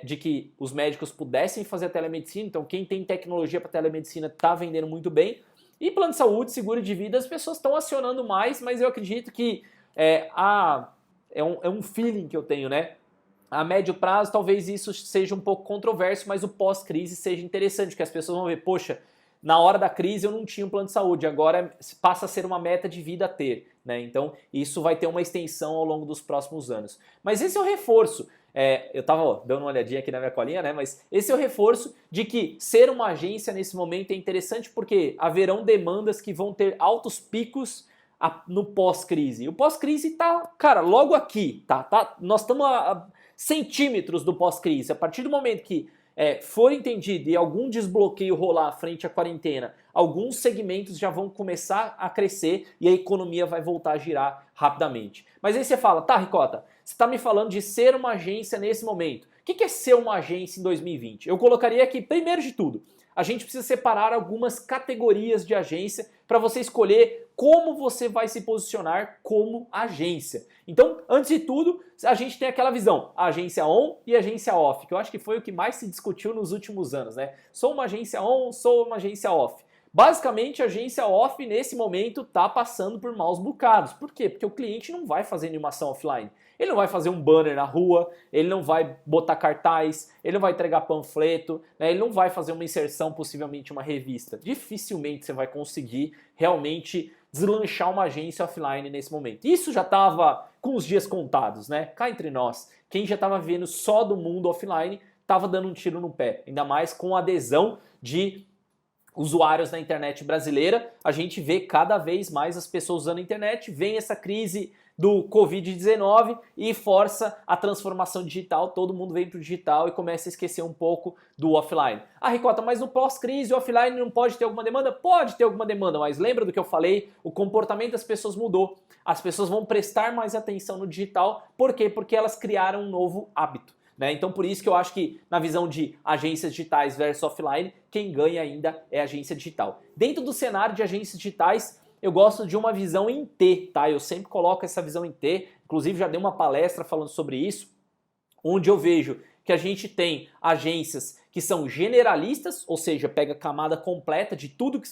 de que os médicos pudessem fazer a telemedicina. Então quem tem tecnologia para telemedicina está vendendo muito bem. E plano de saúde, seguro de vida, as pessoas estão acionando mais, mas eu acredito que é um feeling que eu tenho, né? A médio prazo talvez isso seja um pouco controverso, mas o pós-crise seja interessante, que as pessoas vão ver, poxa, na hora da crise eu não tinha um plano de saúde, agora passa a ser uma meta de vida a ter, né? Então isso vai ter uma extensão ao longo dos próximos anos. Mas esse é o reforço. Eu estava dando uma olhadinha aqui na minha colinha, né? Mas esse é o reforço de que ser uma agência nesse momento é interessante porque haverão demandas que vão ter altos picos no pós-crise. O pós-crise tá, cara, logo aqui, tá? Nós estamos a centímetros do pós-crise. A partir do momento que for entendido e algum desbloqueio rolar frente à quarentena, alguns segmentos já vão começar a crescer e a economia vai voltar a girar rapidamente. Mas aí você fala, tá, Ricota, você está me falando de ser uma agência nesse momento. O que é ser uma agência em 2020? Eu colocaria aqui, primeiro de tudo, a gente precisa separar algumas categorias de agência para você escolher como você vai se posicionar como agência. Então, antes de tudo, a gente tem aquela visão, a agência on e a agência off, que eu acho que foi o que mais se discutiu nos últimos anos, né? Sou uma agência on, sou uma agência off. Basicamente, a agência off, nesse momento, está passando por maus bocados. Por quê? Porque o cliente não vai fazer animação offline. Ele não vai fazer um banner na rua, ele não vai botar cartaz, ele não vai entregar panfleto, né? Ele não vai fazer uma inserção, possivelmente uma revista. Dificilmente você vai conseguir realmente deslanchar uma agência offline nesse momento. Isso já estava com os dias contados, né? Cá entre nós, quem já estava vendo só do mundo offline estava dando um tiro no pé. Ainda mais com a adesão de usuários na internet brasileira. A gente vê cada vez mais as pessoas usando a internet, vem essa crise do Covid-19 e força a transformação digital, todo mundo vem para o digital e começa a esquecer um pouco do offline. Ah, Ricota, mas no pós-crise o offline não pode ter alguma demanda? Pode ter alguma demanda, mas lembra do que eu falei? O comportamento das pessoas mudou. As pessoas vão prestar mais atenção no digital. Por quê? Porque elas criaram um novo hábito. Né? Então por isso que eu acho que na visão de agências digitais versus offline, quem ganha ainda é a agência digital. Dentro do cenário de agências digitais, eu gosto de uma visão em T, tá? Eu sempre coloco essa visão em T, inclusive já dei uma palestra falando sobre isso, onde eu vejo que a gente tem agências que são generalistas, ou seja, pega a camada completa de tudo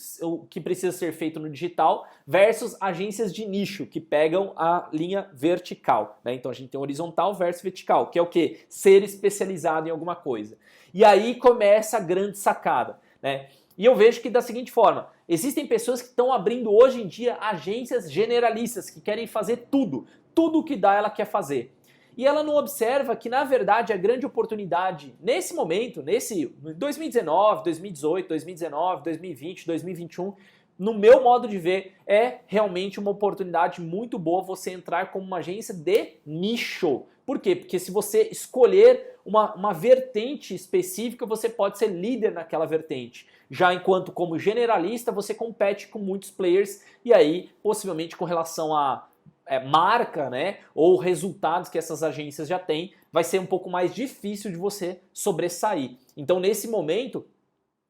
que precisa ser feito no digital, versus agências de nicho, que pegam a linha vertical, né? Então a gente tem horizontal versus vertical, que é o quê? Ser especializado em alguma coisa. E aí começa a grande sacada, né? E eu vejo que da seguinte forma, existem pessoas que estão abrindo hoje em dia agências generalistas, que querem fazer tudo o que dá ela quer fazer. E ela não observa que, na verdade, a grande oportunidade nesse momento, 2019, 2018, 2019, 2020, 2021, no meu modo de ver, é realmente uma oportunidade muito boa você entrar como uma agência de nicho. Por quê? Porque se você escolher uma vertente específica, você pode ser líder naquela vertente. Já enquanto como generalista, você compete com muitos players e aí, possivelmente com relação a marca, né, ou resultados que essas agências já têm, vai ser um pouco mais difícil de você sobressair. Então, nesse momento,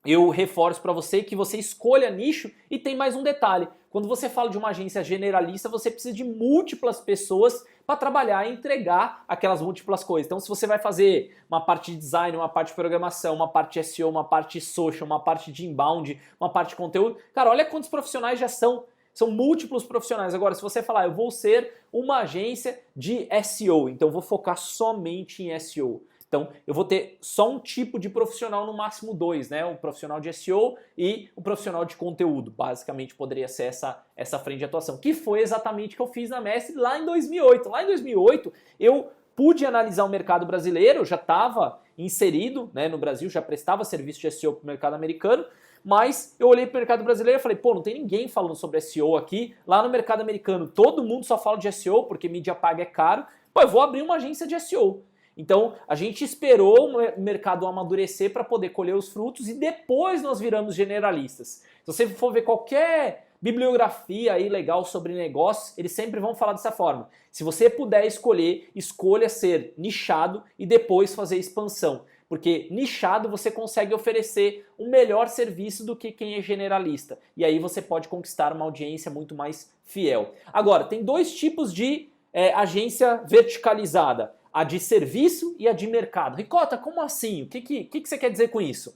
eu reforço para você que você escolha nicho e tem mais um detalhe. Quando você fala de uma agência generalista, você precisa de múltiplas pessoas para trabalhar e entregar aquelas múltiplas coisas. Então, se você vai fazer uma parte de design, uma parte de programação, uma parte de SEO, uma parte de social, uma parte de inbound, uma parte de conteúdo, cara, olha quantos profissionais já são. São múltiplos profissionais. Agora, se você falar, eu vou ser uma agência de SEO, então eu vou focar somente em SEO. Então, eu vou ter só um tipo de profissional, no máximo 2, né? O profissional de SEO e o profissional de conteúdo. Basicamente, poderia ser essa frente de atuação, que foi exatamente o que eu fiz na Mestre lá em 2008. Lá em 2008, eu pude analisar o mercado brasileiro, eu já estava inserido, né, no Brasil, já prestava serviço de SEO para o mercado americano, mas eu olhei para o mercado brasileiro e falei, pô, não tem ninguém falando sobre SEO aqui. Lá no mercado americano, todo mundo só fala de SEO, porque mídia paga é caro. Pô, eu vou abrir uma agência de SEO. Então, a gente esperou o mercado amadurecer para poder colher os frutos e depois nós viramos generalistas. Se você for ver qualquer bibliografia aí legal sobre negócios, eles sempre vão falar dessa forma. Se você puder escolher, escolha ser nichado e depois fazer expansão. Porque nichado você consegue oferecer um melhor serviço do que quem é generalista. E aí você pode conquistar uma audiência muito mais fiel. Agora, tem dois tipos de agência verticalizada. A de serviço e a de mercado. Ricota, como assim? O que você quer dizer com isso?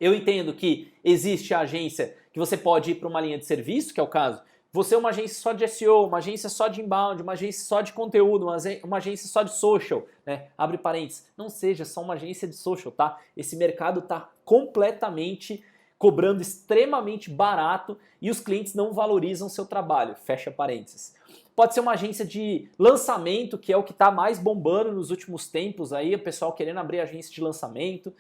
Eu entendo que existe a agência que você pode ir para uma linha de serviço, que é o caso. Você é uma agência só de SEO, uma agência só de inbound, uma agência só de conteúdo, uma agência só de social, né? Abre parênteses. Não seja só uma agência de social, tá? Esse mercado está completamente cobrando extremamente barato e os clientes não valorizam o seu trabalho. Fecha parênteses. Pode ser uma agência de lançamento, que é o que está mais bombando nos últimos tempos, aí, o pessoal querendo abrir agência de lançamento.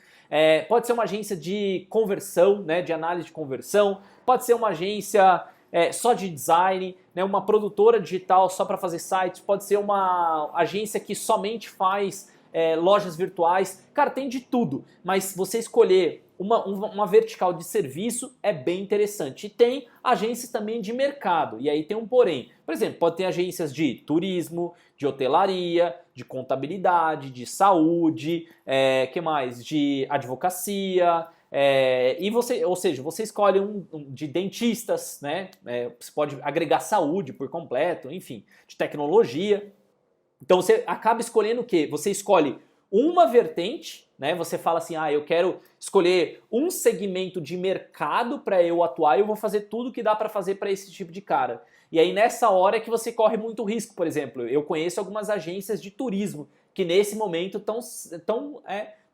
Pode ser uma agência de conversão, né, de análise de conversão. Pode ser uma agência só de design, né, uma produtora digital só para fazer sites. Pode ser uma agência que somente faz lojas virtuais. Cara, tem de tudo, mas você escolher uma vertical de serviço é bem interessante. E tem agências também de mercado, e aí tem um porém. Por exemplo, pode ter agências de turismo, de hotelaria, de contabilidade, de saúde, que mais? De advocacia, e você, ou seja, você escolhe um de dentistas, né? Você pode agregar saúde por completo, enfim, de tecnologia. Então você acaba escolhendo o quê? Você escolhe uma vertente, né? Você fala assim, eu quero escolher um segmento de mercado para eu atuar e eu vou fazer tudo que dá para fazer para esse tipo de cara. E aí nessa hora é que você corre muito risco. Por exemplo, eu conheço algumas agências de turismo que nesse momento estão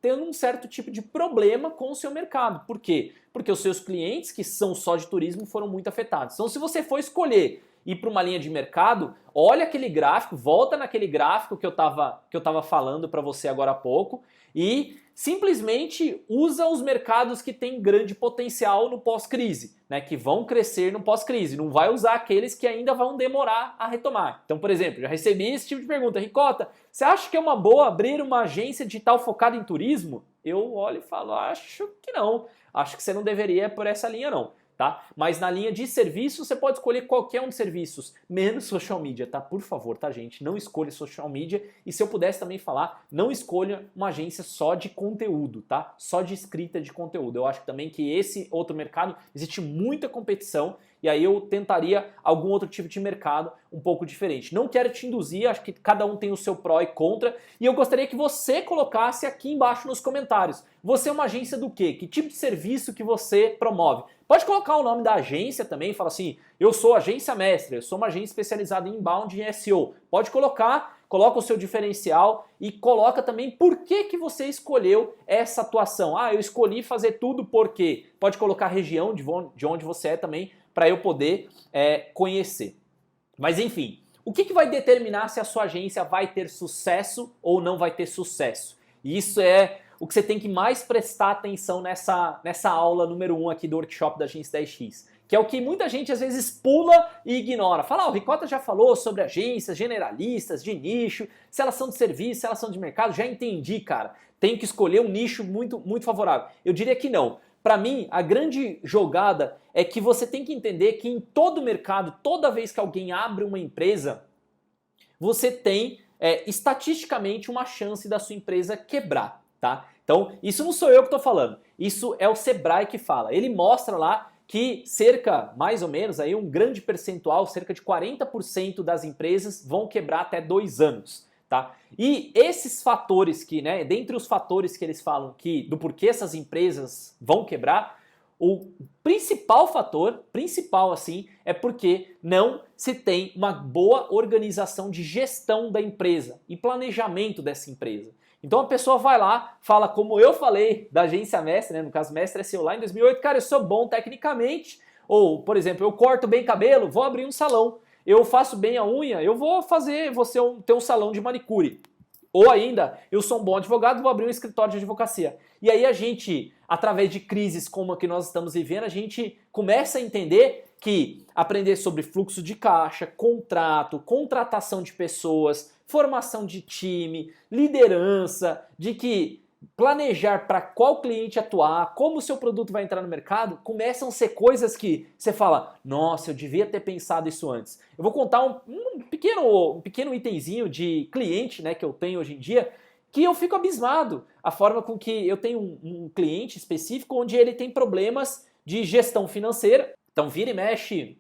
tendo um certo tipo de problema com o seu mercado. Por quê? Porque os seus clientes que são só de turismo foram muito afetados. Então se você for escolher ir para uma linha de mercado, olha aquele gráfico, volta naquele gráfico que eu tava falando para você agora há pouco e simplesmente usa os mercados que têm grande potencial no pós-crise, né, que vão crescer no pós-crise. Não vai usar aqueles que ainda vão demorar a retomar. Então, por exemplo, já recebi esse tipo de pergunta. Ricota, você acha que é uma boa abrir uma agência digital focada em turismo? Eu olho e falo, acho que não. Acho que você não deveria ir por essa linha não. Tá? Mas na linha de serviço você pode escolher qualquer um dos serviços, menos social media, tá? Por favor, tá, gente? Não escolha social media e se eu pudesse também falar, não escolha uma agência só de conteúdo, tá? Só de escrita de conteúdo. Eu acho também que esse outro mercado existe muita competição e aí eu tentaria algum outro tipo de mercado um pouco diferente. Não quero te induzir, acho que cada um tem o seu pró e contra e eu gostaria que você colocasse aqui embaixo nos comentários. Você é uma agência do quê? Que tipo de serviço que você promove? Pode colocar o nome da agência também, fala assim, eu sou agência mestre, eu sou uma agência especializada em inbound e SEO. Pode coloca o seu diferencial e coloca também por que você escolheu essa atuação. Eu escolhi fazer tudo porque. Pode colocar a região de onde você é também, para eu poder conhecer. Mas enfim, o que vai determinar se a sua agência vai ter sucesso ou não vai ter sucesso? E isso é o que você tem que mais prestar atenção nessa aula número 1 aqui do workshop da Agência 10X. Que é o que muita gente às vezes pula e ignora. Fala, o Ricota já falou sobre agências generalistas, de nicho, se elas são de serviço, se elas são de mercado. Já entendi, cara. Tem que escolher um nicho muito, muito favorável. Eu diria que não. Para mim, a grande jogada é que você tem que entender que em todo mercado, toda vez que alguém abre uma empresa, você tem estatisticamente uma chance da sua empresa quebrar. Tá? Então, isso não sou eu que estou falando, isso é o Sebrae que fala. Ele mostra lá que cerca, mais ou menos, aí um grande percentual, cerca de 40% das empresas vão quebrar até 2 anos. Tá? E esses fatores que, né, dentre os fatores que eles falam do porquê essas empresas vão quebrar, o principal fator, assim, é porque não se tem uma boa organização de gestão da empresa e planejamento dessa empresa. Então a pessoa vai lá, fala como eu falei da agência Mestre, né, no caso Mestre SEO lá em 2008, cara, eu sou bom tecnicamente, ou, por exemplo, eu corto bem cabelo, vou abrir um salão. Eu faço bem a unha, eu vou ter um salão de manicure. Ou ainda, eu sou um bom advogado, vou abrir um escritório de advocacia. E aí a gente, através de crises como a que nós estamos vivendo, a gente começa a entender que aprender sobre fluxo de caixa, contrato, contratação de pessoas, formação de time, liderança, de que planejar para qual cliente atuar, como o seu produto vai entrar no mercado, começam a ser coisas que você fala, nossa, eu devia ter pensado isso antes. Eu vou contar um pequeno itemzinho de cliente, né, que eu tenho hoje em dia, que eu fico abismado. A forma com que eu tenho um cliente específico onde ele tem problemas de gestão financeira. Então vira e mexe,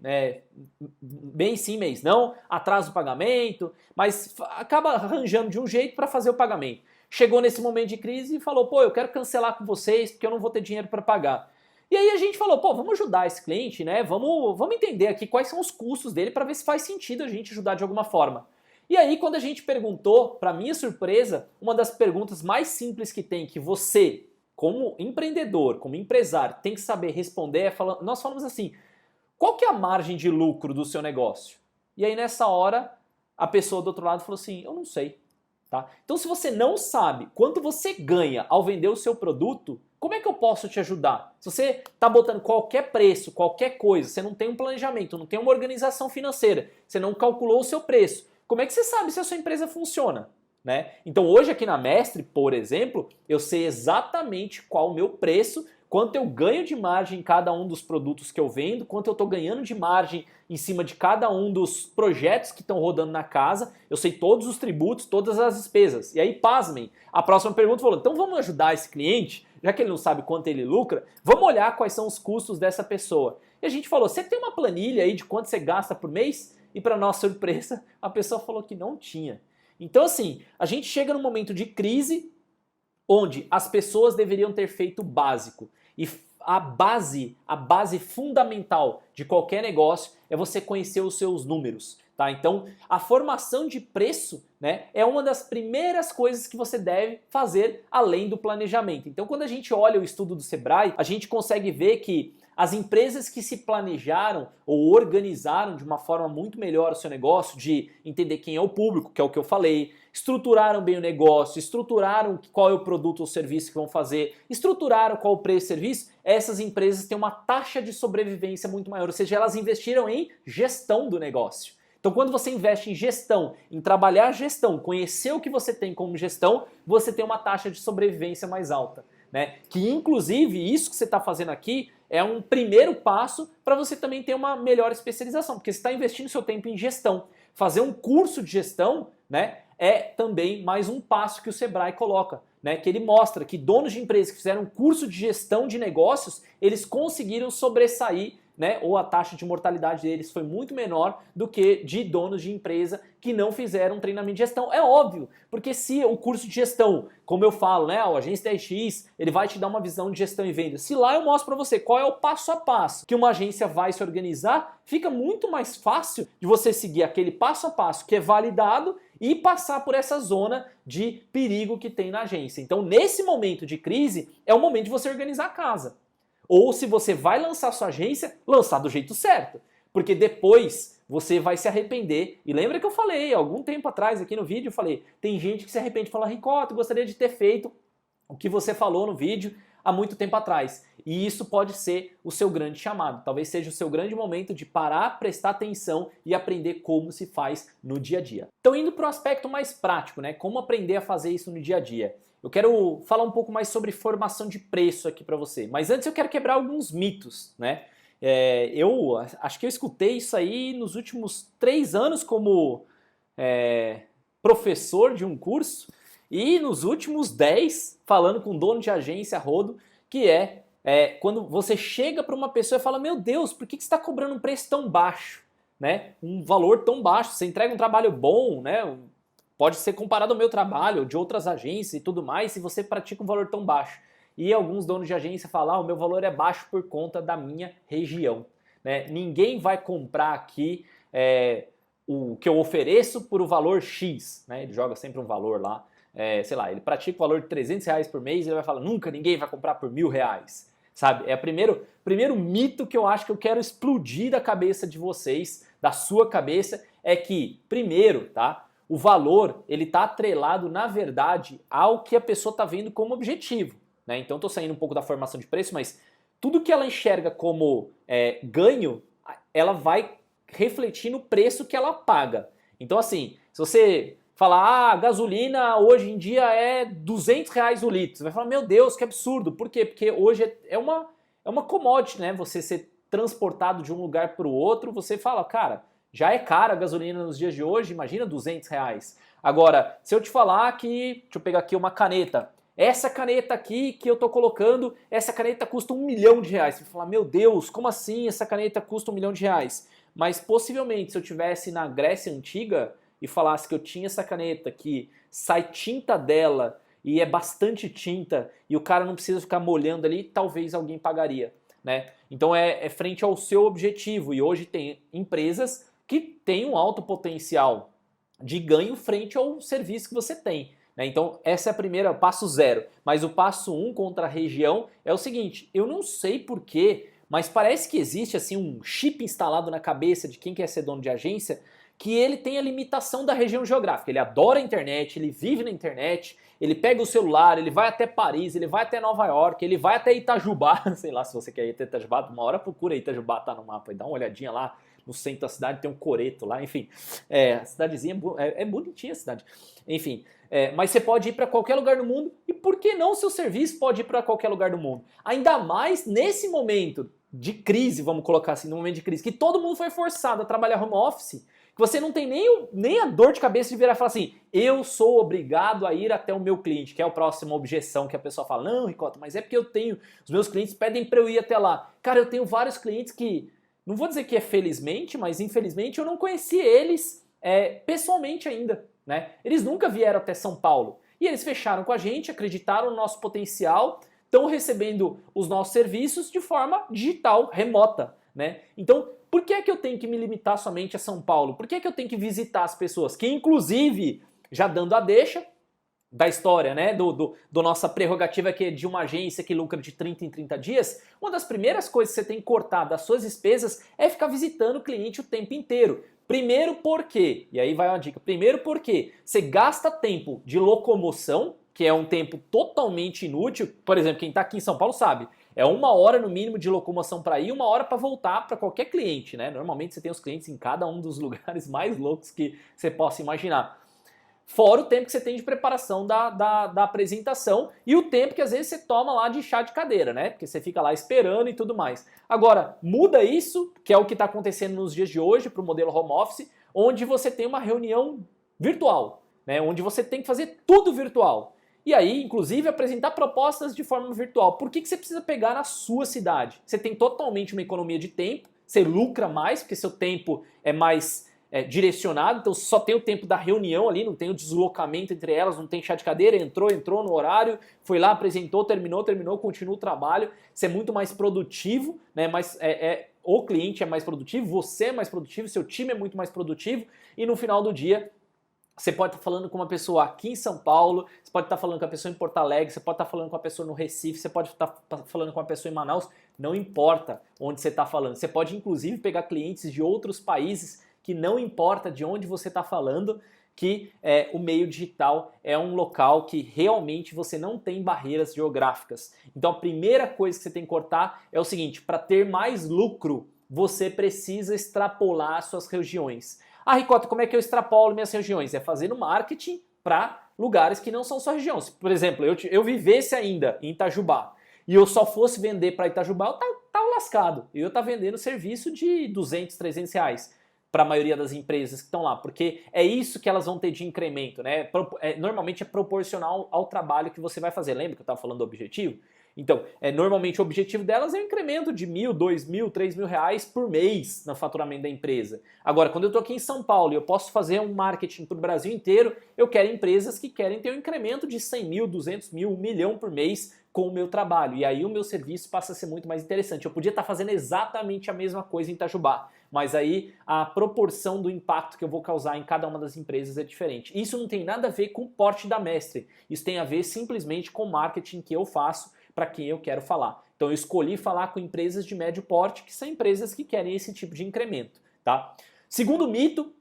mês sim, mês não, atrasa o pagamento, mas acaba arranjando de um jeito para fazer o pagamento. Chegou nesse momento de crise e falou, pô, eu quero cancelar com vocês porque eu não vou ter dinheiro para pagar. E aí a gente falou, pô, vamos ajudar esse cliente, né? Vamos entender aqui quais são os custos dele para ver se faz sentido a gente ajudar de alguma forma. E aí quando a gente perguntou, para minha surpresa, uma das perguntas mais simples que tem, que você, como empreendedor, como empresário, tem que saber responder, nós falamos assim, qual que é a margem de lucro do seu negócio? E aí nessa hora, a pessoa do outro lado falou assim, eu não sei. Tá? Então se você não sabe quanto você ganha ao vender o seu produto, como é que eu posso te ajudar? Se você está botando qualquer preço, qualquer coisa, você não tem um planejamento, não tem uma organização financeira, você não calculou o seu preço, como é que você sabe se a sua empresa funciona? Né? Então hoje aqui na Mestre, por exemplo, eu sei exatamente qual o meu preço, quanto eu ganho de margem em cada um dos produtos que eu vendo, quanto eu estou ganhando de margem em cima de cada um dos projetos que estão rodando na casa, eu sei todos os tributos, todas as despesas. E aí, pasmem, a próxima pergunta falou, então vamos ajudar esse cliente, já que ele não sabe quanto ele lucra, vamos olhar quais são os custos dessa pessoa. E a gente falou, você tem uma planilha aí de quanto você gasta por mês? E para nossa surpresa, a pessoa falou que não tinha. Então assim, a gente chega num momento de crise onde as pessoas deveriam ter feito o básico. E a base fundamental de qualquer negócio é você conhecer os seus números. Tá? Então, a formação de preço, né, é uma das primeiras coisas que você deve fazer além do planejamento. Então, quando a gente olha o estudo do Sebrae, a gente consegue ver que as empresas que se planejaram ou organizaram de uma forma muito melhor o seu negócio, de entender quem é o público, que é o que eu falei, estruturaram bem o negócio, estruturaram qual é o produto ou serviço que vão fazer, estruturaram qual é o preço e serviço, essas empresas têm uma taxa de sobrevivência muito maior, ou seja, elas investiram em gestão do negócio. Então quando você investe em gestão, em trabalhar a gestão, conhecer o que você tem como gestão, você tem uma taxa de sobrevivência mais alta. Né? Que inclusive isso que você está fazendo aqui é um primeiro passo para você também ter uma melhor especialização, porque você está investindo seu tempo em gestão. Fazer um curso de gestão, né, é também mais um passo que o Sebrae coloca, né, que ele mostra que donos de empresas que fizeram um curso de gestão de negócios, eles conseguiram sobressair, né, ou a taxa de mortalidade deles foi muito menor do que de donos de empresa que não fizeram treinamento de gestão. É óbvio, porque se o curso de gestão, como eu falo, né, o Agência 10X, ele vai te dar uma visão de gestão e venda. Se lá eu mostro para você qual é o passo a passo que uma agência vai se organizar, fica muito mais fácil de você seguir aquele passo a passo que é validado e passar por essa zona de perigo que tem na agência. Então, nesse momento de crise, é o momento de você organizar a casa. Ou se você vai lançar sua agência, lançar do jeito certo. Porque depois você vai se arrepender. E lembra que eu falei, algum tempo atrás aqui no vídeo, eu falei, tem gente que se arrepende e fala, Ricota, eu gostaria de ter feito o que você falou no vídeo há muito tempo atrás. E isso pode ser o seu grande chamado. Talvez seja o seu grande momento de parar, prestar atenção e aprender como se faz no dia a dia. Então indo para o aspecto mais prático, né? Como aprender a fazer isso no dia a dia. Eu quero falar um pouco mais sobre formação de preço aqui para você. Mas antes eu quero quebrar alguns mitos, né? Eu acho que eu escutei isso aí nos últimos 3 anos como professor de um curso. E nos últimos 10, falando com dono de agência rodo, que quando você chega para uma pessoa e fala, meu Deus, por que você está cobrando um preço tão baixo? Né? Um valor tão baixo, você entrega um trabalho bom, né? Pode ser comparado ao meu trabalho, de outras agências e tudo mais, se você pratica um valor tão baixo. E alguns donos de agência falam, o meu valor é baixo por conta da minha região. Né? Ninguém vai comprar aqui o que eu ofereço por o valor X. Né? Ele joga sempre um valor lá. Sei lá, ele pratica o valor de R$300 por mês e ele vai falar, nunca ninguém vai comprar por R$1.000. Sabe? É o primeiro mito que eu acho que eu quero explodir da cabeça de vocês, da sua cabeça, é que, primeiro, tá? O valor, ele está atrelado, na verdade, ao que a pessoa está vendo como objetivo. Né? Então, estou saindo um pouco da formação de preço, mas tudo que ela enxerga como ganho, ela vai refletir no preço que ela paga. Então, assim, se você falar, a gasolina hoje em dia é R$200 o litro, você vai falar, meu Deus, que absurdo. Por quê? Porque hoje é uma commodity, né? Você ser transportado de um lugar para o outro, você fala, cara, já é cara a gasolina nos dias de hoje, imagina R$200. Agora, se eu te falar que, deixa eu pegar aqui uma caneta, essa caneta aqui que eu tô colocando, essa caneta custa R$1 milhão. Você vai falar, meu Deus, como assim essa caneta custa R$1 milhão? Mas possivelmente, se eu tivesse na Grécia Antiga e falasse que eu tinha essa caneta que sai tinta dela e é bastante tinta e o cara não precisa ficar molhando ali, talvez alguém pagaria. Né? Então é frente ao seu objetivo, e hoje tem empresas que têm um alto potencial de ganho frente ao serviço que você tem. Né? Então essa é a primeira, passo 0. Mas o passo 1 contra a região é o seguinte, eu não sei porquê, mas parece que existe assim um chip instalado na cabeça de quem quer ser dono de agência, que ele tem a limitação da região geográfica. Ele adora a internet, ele vive na internet, ele pega o celular, ele vai até Paris, ele vai até Nova York, ele vai até Itajubá, sei lá se você quer ir até Itajubá, uma hora procura Itajubá, tá no mapa, e dá uma olhadinha lá no centro da cidade, tem um coreto lá, enfim. A cidadezinha é bonitinha a cidade. Enfim, mas você pode ir para qualquer lugar do mundo, e por que não o seu serviço pode ir para qualquer lugar do mundo? Ainda mais nesse momento de crise, vamos colocar assim, no momento de crise, que todo mundo foi forçado a trabalhar home office, que você não tem nem a dor de cabeça de virar e falar assim, eu sou obrigado a ir até o meu cliente, que é a próxima objeção que a pessoa fala, não, Ricota, mas é porque os meus clientes pedem para eu ir até lá. Cara, eu tenho vários clientes que, não vou dizer que é felizmente, mas infelizmente eu não conheci eles pessoalmente ainda. Né? Eles nunca vieram até São Paulo. E eles fecharam com a gente, acreditaram no nosso potencial, estão recebendo os nossos serviços de forma digital, remota. Né? Então, por que é que eu tenho que me limitar somente a São Paulo? Por que é que eu tenho que visitar as pessoas? Que inclusive, já dando a deixa da história, né, do nossa prerrogativa que é de uma agência que lucra de 30 em 30 dias, uma das primeiras coisas que você tem que cortar das suas despesas é ficar visitando o cliente o tempo inteiro. Primeiro porque, e aí vai uma dica, primeiro porque você gasta tempo de locomoção, que é um tempo totalmente inútil. Por exemplo, quem está aqui em São Paulo sabe, é 1 hora no mínimo de locomoção para ir, 1 hora para voltar para qualquer cliente, né? Normalmente você tem os clientes em cada um dos lugares mais loucos que você possa imaginar. Fora o tempo que você tem de preparação da apresentação e o tempo que às vezes você toma lá de chá de cadeira, né? Porque você fica lá esperando e tudo mais. Agora, muda isso, que é o que está acontecendo nos dias de hoje para o modelo home office, onde você tem uma reunião virtual, né? Onde você tem que fazer tudo virtual. E aí, inclusive, apresentar propostas de forma virtual. Por que você precisa pegar na sua cidade? Você tem totalmente uma economia de tempo, você lucra mais, porque seu tempo é mais direcionado, então só tem o tempo da reunião ali, não tem o deslocamento entre elas, não tem chá de cadeira, entrou no horário, foi lá, apresentou, terminou, continua o trabalho, você é muito mais produtivo, né? Mas o cliente é mais produtivo, você é mais produtivo, seu time é muito mais produtivo, e no final do dia você pode estar falando com uma pessoa aqui em São Paulo, você pode estar falando com a pessoa em Porto Alegre, você pode estar falando com a pessoa no Recife, você pode estar falando com a pessoa em Manaus, não importa onde você está falando. Você pode inclusive pegar clientes de outros países que não importa de onde você está falando, que o meio digital é um local que realmente você não tem barreiras geográficas. Então a primeira coisa que você tem que cortar é o seguinte, para ter mais lucro, você precisa extrapolar suas regiões. Ah, Ricota, como é que eu extrapolo minhas regiões? É fazendo marketing para lugares que não são sua região. Se, por exemplo, eu vivesse ainda em Itajubá e eu só fosse vender para Itajubá, eu tava lascado. Eu ia estar vendendo serviço de 200, 300 reais. para a maioria das empresas que estão lá, porque é isso que elas vão ter de incremento, né? Normalmente é proporcional ao trabalho que você vai fazer. Lembra que eu estava falando do objetivo? Então, normalmente o objetivo delas é um incremento de R$1.000, R$2.000, R$3.000 por mês no faturamento da empresa. Agora, quando eu estou aqui em São Paulo e eu posso fazer um marketing para o Brasil inteiro, eu quero empresas que querem ter um incremento de 100 mil, 200 mil, 1 milhão por mês com o meu trabalho. E aí o meu serviço passa a ser muito mais interessante. Eu podia estar fazendo exatamente a mesma coisa em Itajubá, mas aí a proporção do impacto que eu vou causar em cada uma das empresas é diferente. Isso não tem nada a ver com o porte da Mestre. Isso tem a ver simplesmente com o marketing que eu faço para quem eu quero falar. Então eu escolhi falar com empresas de médio porte, que são empresas que querem esse tipo de incremento, tá? Segundo mito,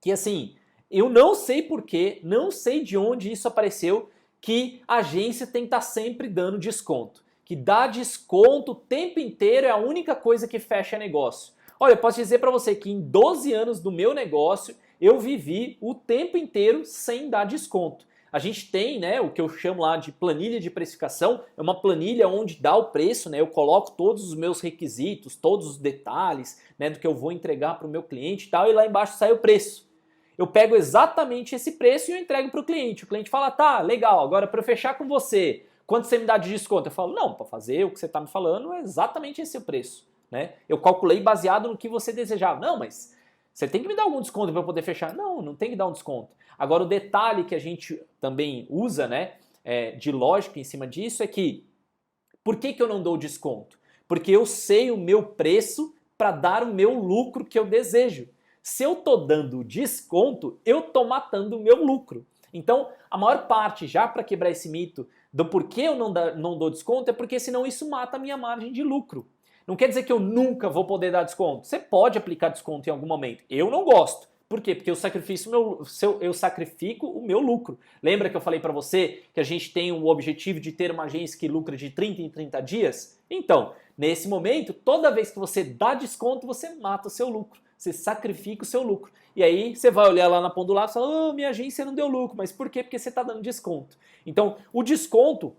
que assim, eu não sei porquê, não sei de onde isso apareceu, que a agência tem que estar sempre dando desconto. Que dar desconto o tempo inteiro é a única coisa que fecha negócio. Olha, eu posso dizer para você que em 12 anos do meu negócio, eu vivi o tempo inteiro sem dar desconto. A gente tem, né, o que eu chamo lá de planilha de precificação, é uma planilha onde dá o preço, né, eu coloco todos os meus requisitos, todos os detalhes, né, do que eu vou entregar para o meu cliente e tal, e lá embaixo sai o preço. Eu pego exatamente esse preço e eu entrego para o cliente fala, tá, legal, agora para eu fechar com você, quanto você me dá de desconto? Eu falo, não, para fazer o que você está me falando é exatamente esse o preço, né? Eu calculei baseado no que você desejava. Não, mas você tem que me dar algum desconto para eu poder fechar. Não, não tem que dar um desconto. Agora, o detalhe que a gente também usa, né, de lógica em cima disso é que, por que eu não dou desconto? Porque eu sei o meu preço para dar o meu lucro que eu desejo. Se eu estou dando desconto, eu estou matando o meu lucro. Então, a maior parte, já para quebrar esse mito do porquê eu não dou desconto, é porque senão isso mata a minha margem de lucro. Não quer dizer que eu nunca vou poder dar desconto. Você pode aplicar desconto em algum momento. Eu não gosto. Por quê? Porque eu sacrifico o meu lucro. Lembra que eu falei para você que a gente tem o objetivo de ter uma agência que lucra de 30 em 30 dias? Então, nesse momento, toda vez que você dá desconto, você mata o seu lucro. Você sacrifica o seu lucro. E aí você vai olhar lá na ponta do lado e fala, minha agência não deu lucro. Mas por quê? Porque você está dando desconto. Então, o desconto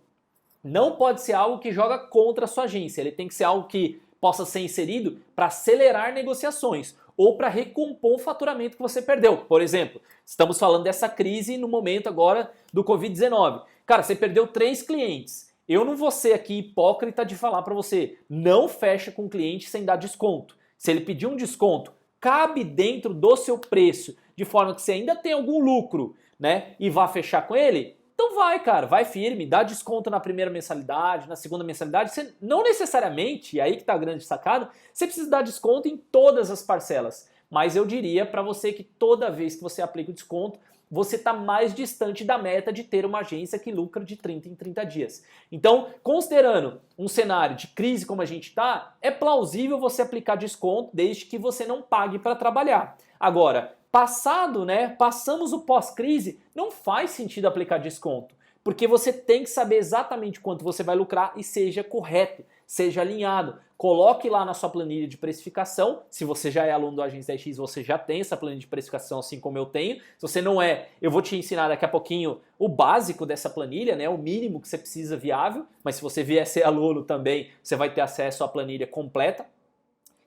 não pode ser algo que joga contra a sua agência. Ele tem que ser algo que possa ser inserido para acelerar negociações ou para recompor o faturamento que você perdeu. Por exemplo, estamos falando dessa crise no momento agora do Covid-19. Cara, você perdeu 3 clientes. Eu não vou ser aqui hipócrita de falar para você, não fecha com o cliente sem dar desconto. Se ele pedir um desconto, cabe dentro do seu preço, de forma que você ainda tem algum lucro, né, e vá fechar com ele, então vai, cara, vai firme, dá desconto na primeira mensalidade, na segunda mensalidade. Você não necessariamente, e aí que tá a grande sacada, você precisa dar desconto em todas as parcelas. Mas eu diria para você que toda vez que você aplica o desconto, você está mais distante da meta de ter uma agência que lucra de 30 em 30 dias. Então, considerando um cenário de crise como a gente está, é plausível você aplicar desconto desde que você não pague para trabalhar. Agora, passamos o pós-crise, não faz sentido aplicar desconto, porque você tem que saber exatamente quanto você vai lucrar e seja correto, seja alinhado. Coloque lá na sua planilha de precificação. Se você já é aluno do Agência 10X, você já tem essa planilha de precificação assim como eu tenho. Se você não é, eu vou te ensinar daqui a pouquinho o básico dessa planilha, né? O mínimo que você precisa viável, mas se você vier ser aluno também, você vai ter acesso à planilha completa.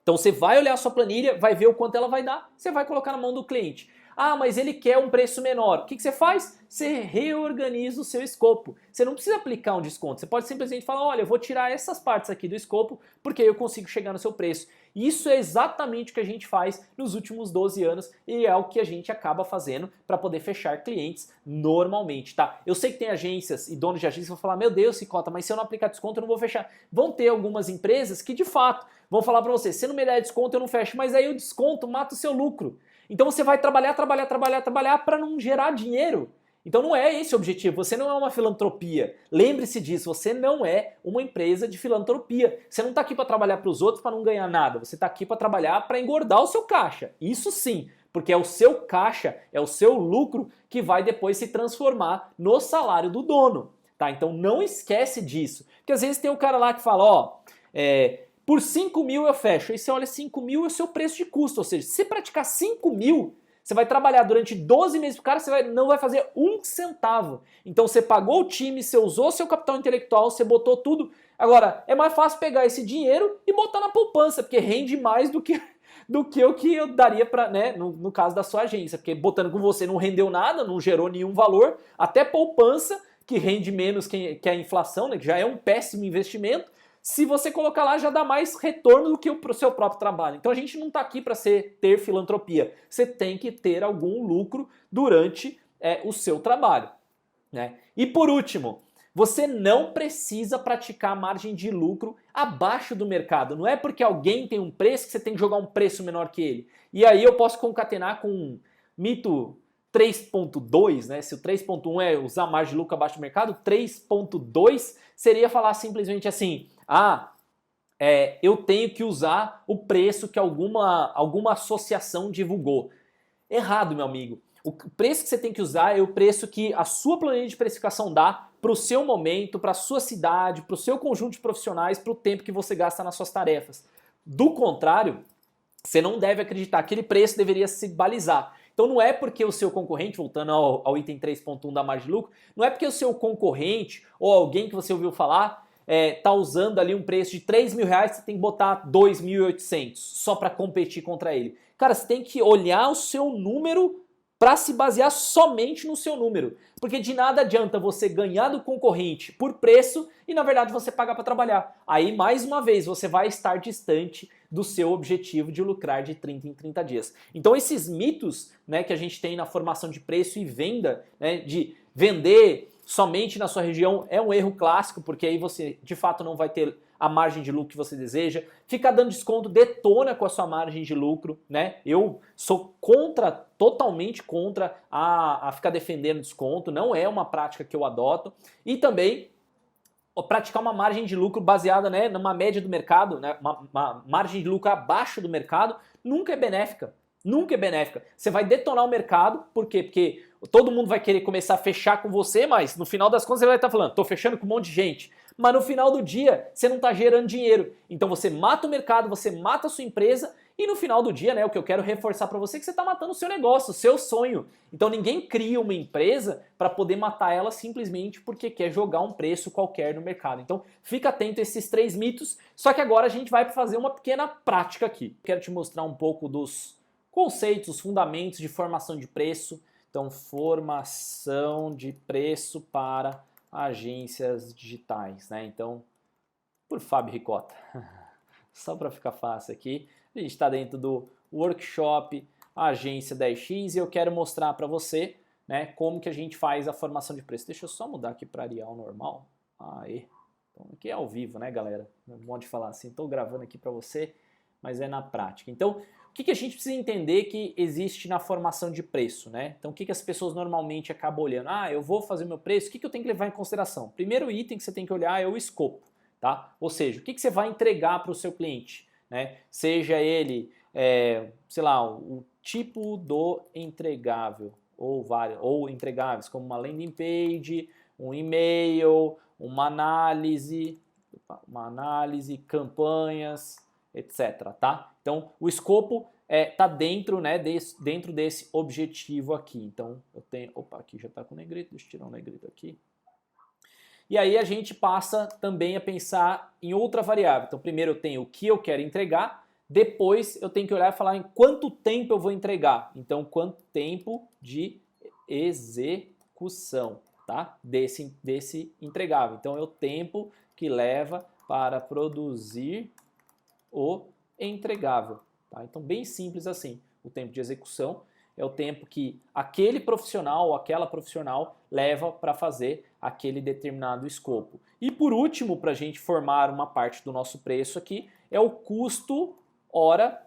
Então você vai olhar a sua planilha, vai ver o quanto ela vai dar, você vai colocar na mão do cliente. Ah, mas ele quer um preço menor. O que você faz? Você reorganiza o seu escopo. Você não precisa aplicar um desconto. Você pode simplesmente falar, olha, eu vou tirar essas partes aqui do escopo porque eu consigo chegar no seu preço. Isso é exatamente o que a gente faz nos últimos 12 anos e é o que a gente acaba fazendo para poder fechar clientes normalmente, tá? Eu sei que tem agências e donos de agências que vão falar, meu Deus, Cicota, mas se eu não aplicar desconto eu não vou fechar. Vão ter algumas empresas que de fato vão falar para você, se não me der desconto eu não fecho, mas aí o desconto mata o seu lucro. Então você vai trabalhar para não gerar dinheiro. Então não é esse o objetivo, você não é uma filantropia. Lembre-se disso, você não é uma empresa de filantropia. Você não está aqui para trabalhar para os outros para não ganhar nada, você está aqui para trabalhar para engordar o seu caixa. Isso sim, porque é o seu caixa, é o seu lucro que vai depois se transformar no salário do dono. Tá? Então não esquece disso. Porque às vezes tem o cara lá que fala, por 5 mil eu fecho. Aí você olha, 5 mil é o seu preço de custo. Ou seja, se praticar 5 mil, você vai trabalhar durante 12 meses pro cara, você não vai fazer um centavo. Então você pagou o time, você usou seu capital intelectual, você botou tudo. Agora, é mais fácil pegar esse dinheiro e botar na poupança, porque rende mais do que do que o que eu daria para, né, no caso da sua agência, porque botando com você não rendeu nada, não gerou nenhum valor, até poupança, que rende menos que a inflação, né, que já é um péssimo investimento. Se você colocar lá, já dá mais retorno do que o seu próprio trabalho. Então a gente não está aqui para ter filantropia. Você tem que ter algum lucro durante o seu trabalho, né? E por último, você não precisa praticar margem de lucro abaixo do mercado. Não é porque alguém tem um preço que você tem que jogar um preço menor que ele. E aí eu posso concatenar com um mito 3.2, né? Se o 3.1 é usar margem de lucro abaixo do mercado, 3.2 seria falar simplesmente assim: eu tenho que usar o preço que alguma associação divulgou. Errado, meu amigo. O preço que você tem que usar é o preço que a sua planilha de precificação dá para o seu momento, para a sua cidade, para o seu conjunto de profissionais, para o tempo que você gasta nas suas tarefas. Do contrário, você não deve acreditar. Aquele preço deveria se balizar. Então não é porque o seu concorrente, voltando ao item 3.1 da margem de lucro, não é porque o seu concorrente ou alguém que você ouviu falar tá usando ali um preço de R$3.000, você tem que botar 2.800 só para competir contra ele. Cara, você tem que olhar o seu número para se basear somente no seu número. Porque de nada adianta você ganhar do concorrente por preço e na verdade você pagar para trabalhar. Aí mais uma vez você vai estar distante do seu objetivo de lucrar de 30 em 30 dias. Então esses mitos, né, que a gente tem na formação de preço e venda, né, de vender somente na sua região, é um erro clássico, porque aí você de fato não vai ter a margem de lucro que você deseja. Ficar dando desconto detona com a sua margem de lucro, né? Eu sou totalmente contra a ficar defendendo desconto, não é uma prática que eu adoto. E também praticar uma margem de lucro baseada, né, numa média do mercado, né, uma margem de lucro abaixo do mercado, nunca é benéfica. Nunca é benéfica. Você vai detonar o mercado, por quê? Porque todo mundo vai querer começar a fechar com você, mas no final das contas você vai estar falando, tô fechando com um monte de gente. Mas no final do dia, você não está gerando dinheiro. Então você mata o mercado, você mata a sua empresa e no final do dia, né, o que eu quero reforçar para você é que você está matando o seu negócio, o seu sonho. Então ninguém cria uma empresa para poder matar ela simplesmente porque quer jogar um preço qualquer no mercado. Então fica atento a esses 3 mitos, só que agora a gente vai fazer uma pequena prática aqui. Quero te mostrar um pouco dos conceitos, os fundamentos de formação de preço. Então, formação de preço para agências digitais, né? Então, por Fábio Ricota. Só para ficar fácil aqui, a gente está dentro do workshop Agência 10X e eu quero mostrar para você, né, como que a gente faz a formação de preço. Deixa eu só mudar aqui para Arial normal. Aê. Então, aqui é ao vivo, né, galera? Não pode falar assim, estou gravando aqui para você, mas é na prática. Então, o que a gente precisa entender que existe na formação de preço, né? Então, o que as pessoas normalmente acabam olhando? Eu vou fazer o meu preço, o que eu tenho que levar em consideração? Primeiro item que você tem que olhar é o escopo, tá? Ou seja, o que você vai entregar para o seu cliente, né? Seja ele, sei lá, o tipo do entregável, ou entregáveis, como uma landing page, um e-mail, uma análise, campanhas, etc, tá? Então, o escopo tá dentro, né, dentro desse objetivo aqui. Então, eu tenho... Opa, aqui já está com negrito, deixa eu tirar o negrito aqui. E aí a gente passa também a pensar em outra variável. Então, primeiro eu tenho o que eu quero entregar, depois eu tenho que olhar e falar em quanto tempo eu vou entregar. Então, quanto tempo de execução, tá? Desse entregável. Então, é o tempo que leva para produzir o entregável, tá? Então, bem simples assim. O tempo de execução é o tempo que aquele profissional ou aquela profissional leva para fazer aquele determinado escopo. E por último, para a gente formar uma parte do nosso preço aqui, é o custo hora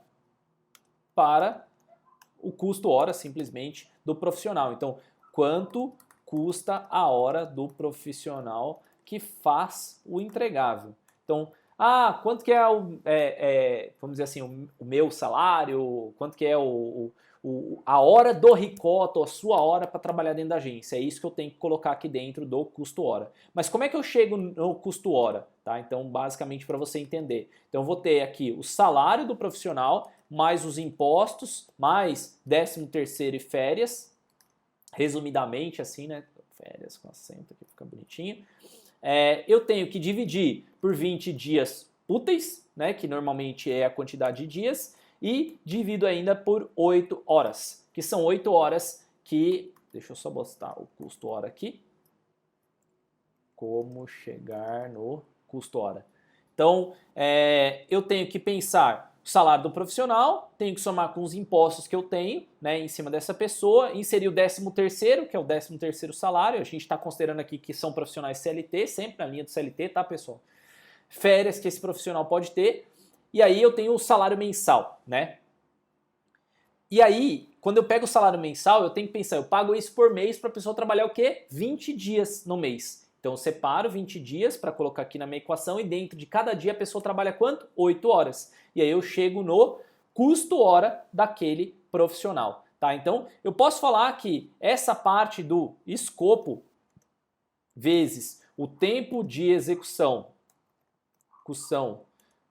simplesmente do profissional. Então, quanto custa a hora do profissional que faz o entregável? Então, quanto que é vamos dizer assim, o meu salário, quanto que é a hora do Ricota, a sua hora para trabalhar dentro da agência. É isso que eu tenho que colocar aqui dentro do custo hora. Mas como é que eu chego no custo hora? Tá? Então, basicamente, para você entender. Então, eu vou ter aqui o salário do profissional, mais os impostos, mais 13º e férias. Resumidamente, assim, né? Férias com acento aqui, fica bonitinho. Eu tenho que dividir por 20 dias úteis, né, que normalmente é a quantidade de dias, e divido ainda por 8 horas, que são 8 horas que... Deixa eu só botar o custo hora aqui. Como chegar no custo hora. Então, eu tenho que pensar o salário do profissional, tenho que somar com os impostos que eu tenho, né, em cima dessa pessoa, inserir o 13º, que é o 13º salário, a gente está considerando aqui que são profissionais CLT, sempre na linha do CLT, tá, pessoal? Férias que esse profissional pode ter, e aí eu tenho o salário mensal, né? E aí, quando eu pego o salário mensal, eu tenho que pensar, eu pago isso por mês para a pessoa trabalhar o quê? 20 dias no mês. Então eu separo 20 dias para colocar aqui na minha equação e dentro de cada dia a pessoa trabalha quanto? 8 horas. E aí eu chego no custo hora daquele profissional, tá? Então eu posso falar que essa parte do escopo vezes o tempo de execução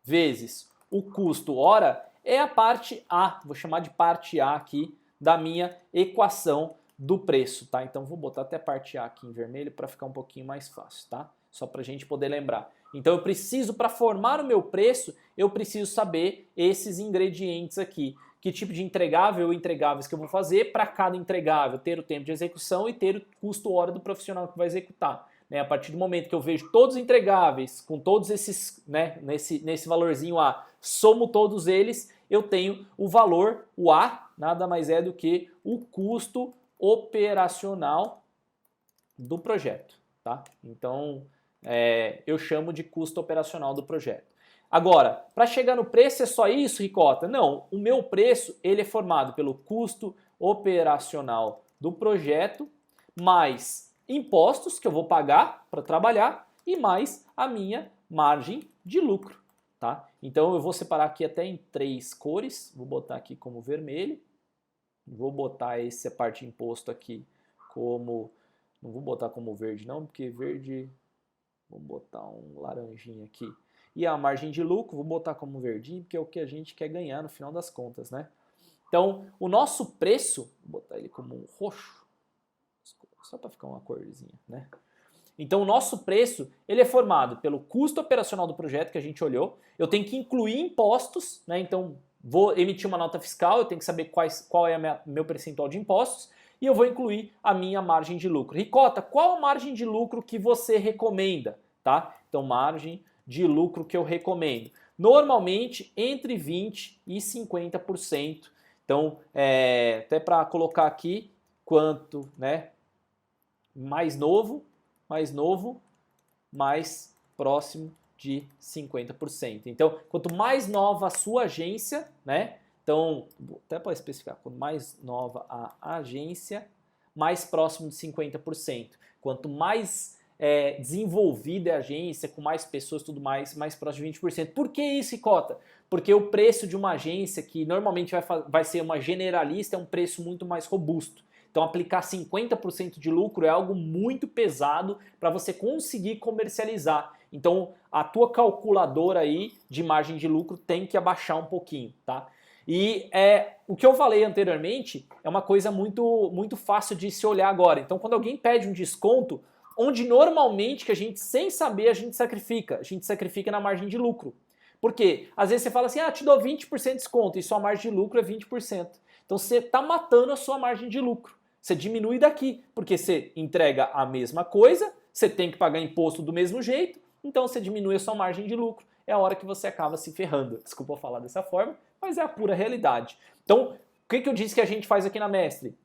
vezes o custo hora é a parte A, vou chamar de parte A aqui da minha equação do preço, tá? Então vou botar até a parte A aqui em vermelho para ficar um pouquinho mais fácil, tá? Só para a gente poder lembrar. Então eu preciso, para formar o meu preço, eu preciso saber esses ingredientes aqui. Que tipo de entregável ou entregáveis que eu vou fazer para cada entregável, ter o tempo de execução e ter o custo hora do profissional que vai executar. Né? A partir do momento que eu vejo todos os entregáveis, com todos esses, né, nesse valorzinho A, somo todos eles, eu tenho o valor, o A, nada mais é do que o custo operacional do projeto, tá? Então, eu chamo de custo operacional do projeto. Agora, para chegar no preço é só isso, Ricota? Não, o meu preço ele é formado pelo custo operacional do projeto, mais impostos que eu vou pagar para trabalhar e mais a minha margem de lucro, tá? Então eu vou separar aqui até em 3 cores, vou botar aqui como vermelho. Vou botar essa parte de imposto aqui como... Não vou botar como verde não, porque verde... Vou botar um laranjinha aqui. E a margem de lucro, vou botar como verdinho, porque é o que a gente quer ganhar no final das contas, né? Então, o nosso preço... Vou botar ele como um roxo. Só para ficar uma corzinha, né? Então, o nosso preço, ele é formado pelo custo operacional do projeto que a gente olhou. Eu tenho que incluir impostos, né? Então... Vou emitir uma nota fiscal, eu tenho que saber qual é o meu percentual de impostos e eu vou incluir a minha margem de lucro. Ricota, qual a margem de lucro que você recomenda? Tá? Então, margem de lucro que eu recomendo. Normalmente, entre 20% e 50%. Então, até para colocar aqui, quanto, né? Mais novo, mais próximo de 50%. Então, quanto mais nova a sua agência, né? Então, até para especificar, quanto mais nova a agência, mais próximo de 50%. Quanto mais desenvolvida é a agência, com mais pessoas e tudo mais próximo de 20%. Por que isso, Ricota? Porque o preço de uma agência, que normalmente vai ser uma generalista, é um preço muito mais robusto. Então, aplicar 50% de lucro é algo muito pesado para você conseguir comercializar. Então, a tua calculadora aí de margem de lucro tem que abaixar um pouquinho, tá? E o que eu falei anteriormente é uma coisa muito fácil de se olhar agora. Então, quando alguém pede um desconto, onde normalmente que a gente, sem saber, a gente sacrifica na margem de lucro. Por quê? Às vezes você fala assim, te dou 20% de desconto e sua margem de lucro é 20%. Então, você está matando a sua margem de lucro. Você diminui daqui, porque você entrega a mesma coisa, você tem que pagar imposto do mesmo jeito, então você diminui a sua margem de lucro. É a hora que você acaba se ferrando. Desculpa falar dessa forma, mas é a pura realidade. Então, o que eu disse que a gente faz aqui na Mestre?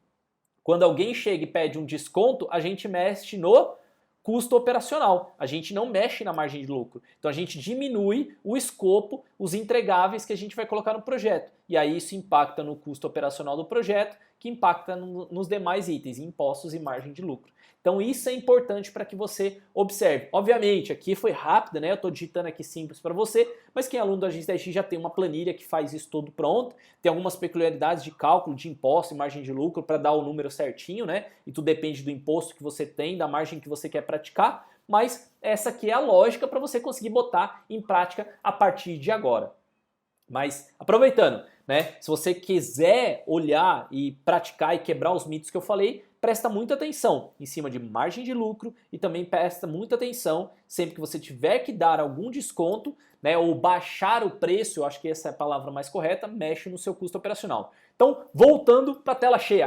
Quando alguém chega e pede um desconto, a gente mexe no custo operacional. A gente não mexe na margem de lucro. Então a gente diminui o escopo, os entregáveis que a gente vai colocar no projeto. E aí isso impacta no custo operacional do projeto, que impacta nos demais itens, impostos e margem de lucro. Então isso é importante para que você observe. Obviamente, aqui foi rápido, né? Eu estou digitando aqui simples para você, mas quem é aluno da Agência 10X já tem uma planilha que faz isso tudo pronto. Tem algumas peculiaridades de cálculo de imposto e margem de lucro para dar o número certinho, né? E tudo depende do imposto que você tem, da margem que você quer praticar. Mas essa aqui é a lógica para você conseguir botar em prática a partir de agora. Mas aproveitando, né? Se você quiser olhar e praticar e quebrar os mitos que eu falei, presta muita atenção em cima de margem de lucro e também presta muita atenção sempre que você tiver que dar algum desconto, né, ou baixar o preço, eu acho que essa é a palavra mais correta, mexe no seu custo operacional. Então, voltando para a tela cheia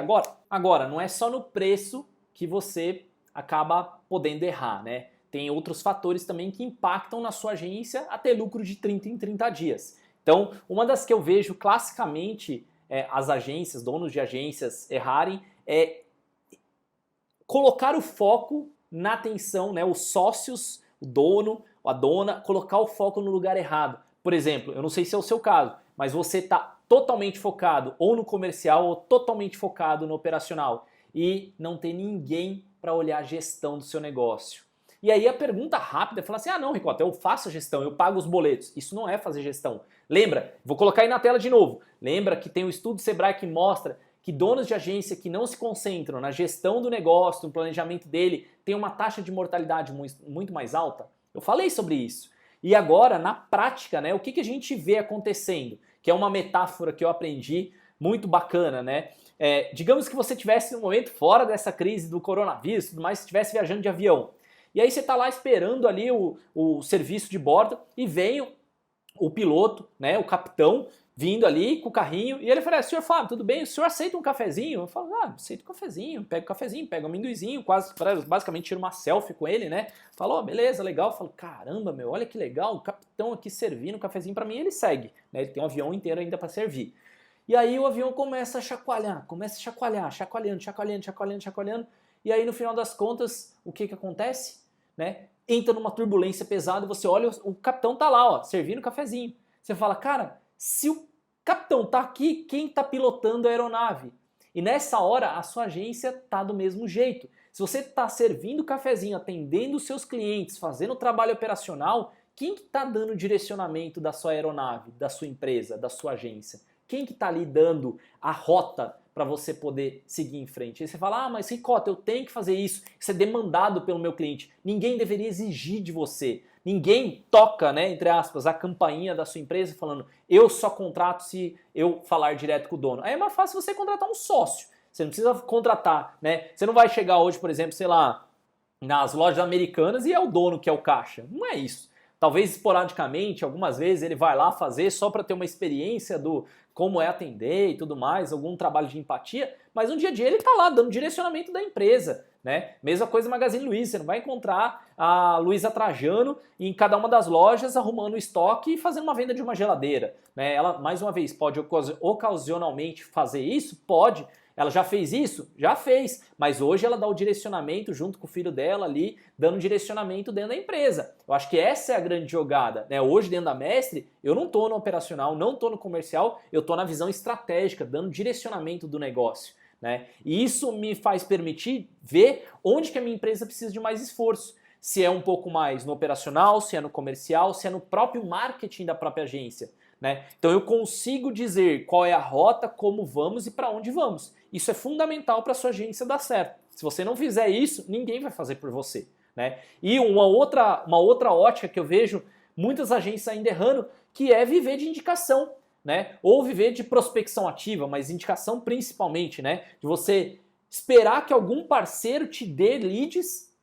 agora, não é só no preço que você acaba podendo errar, né? Tem outros fatores também que impactam na sua agência a ter lucro de 30 em 30 dias. Então, uma das que eu vejo classicamente as agências, donos de agências errarem é colocar o foco na atenção, né? Os sócios, o dono, a dona, colocar o foco no lugar errado. Por exemplo, eu não sei se é o seu caso, mas você está totalmente focado ou no comercial ou totalmente focado no operacional e não tem ninguém para olhar a gestão do seu negócio. E aí a pergunta rápida é falar assim, não, Ricota, eu faço a gestão, eu pago os boletos. Isso não é fazer gestão. Lembra, vou colocar aí na tela de novo, lembra que tem um estudo Sebrae que mostra que donos de agência que não se concentram na gestão do negócio, no planejamento dele, tem uma taxa de mortalidade muito mais alta? Eu falei sobre isso. E agora, na prática, né, o que a gente vê acontecendo? Que é uma metáfora que eu aprendi muito bacana, né? Digamos que você estivesse no momento fora dessa crise do coronavírus e tudo mais, estivesse viajando de avião. E aí você está lá esperando ali o serviço de bordo e vem o piloto, né, o capitão, vindo ali com o carrinho, e ele fala, senhor Fábio, tudo bem? O senhor aceita um cafezinho? Eu falo, aceito um cafezinho, pego um amendoizinho, basicamente tiro uma selfie com ele, né? Falo, beleza, legal. Eu falo, caramba, meu, olha que legal, o capitão aqui servindo um cafezinho pra mim, ele segue, né? Ele tem um avião inteiro ainda pra servir. E aí o avião começa a chacoalhar, chacoalhando, e aí no final das contas, o que acontece? Né? Entra numa turbulência pesada, você olha, o capitão tá lá, ó, servindo um cafezinho. Você fala, cara, se o capitão tá aqui, quem tá pilotando a aeronave? E nessa hora, a sua agência tá do mesmo jeito. Se você tá servindo cafezinho, atendendo os seus clientes, fazendo o trabalho operacional, quem que tá dando o direcionamento da sua aeronave, da sua empresa, da sua agência? Quem que tá ali dando a rota para você poder seguir em frente? Aí você fala, mas Ricota, eu tenho que fazer isso é demandado pelo meu cliente. Ninguém deveria exigir de você. Ninguém toca, né, entre aspas, a campainha da sua empresa falando, eu só contrato se eu falar direto com o dono. Aí é mais fácil você contratar um sócio. Você não precisa contratar, né? Você não vai chegar hoje, por exemplo, sei lá, nas lojas americanas e é o dono que é o caixa. Não é isso. Talvez esporadicamente, algumas vezes ele vai lá fazer só para ter uma experiência do como é atender e tudo mais, algum trabalho de empatia, mas no dia a dia ele está lá dando direcionamento da empresa, né? Mesma coisa Magazine Luiza, você não vai encontrar a Luiza Trajano em cada uma das lojas arrumando o estoque e fazendo uma venda de uma geladeira, né? Ela, mais uma vez, pode ocasionalmente fazer isso? Pode. Ela já fez isso? Já fez, mas hoje ela dá o direcionamento junto com o filho dela ali, dando direcionamento dentro da empresa. Eu acho que essa é a grande jogada, né? Hoje dentro da Mestre, eu não estou no operacional, não estou no comercial, eu estou na visão estratégica, dando direcionamento do negócio, né? E isso me faz permitir ver onde que a minha empresa precisa de mais esforço. Se é um pouco mais no operacional, se é no comercial, se é no próprio marketing da própria agência, né? Então eu consigo dizer qual é a rota, como vamos e para onde vamos. Isso é fundamental para a sua agência dar certo. Se você não fizer isso, ninguém vai fazer por você, né? E uma outra ótica que eu vejo muitas agências ainda errando, que é viver de indicação, né? Ou viver de prospecção ativa, mas indicação principalmente, né? De você esperar que algum parceiro te dê leads,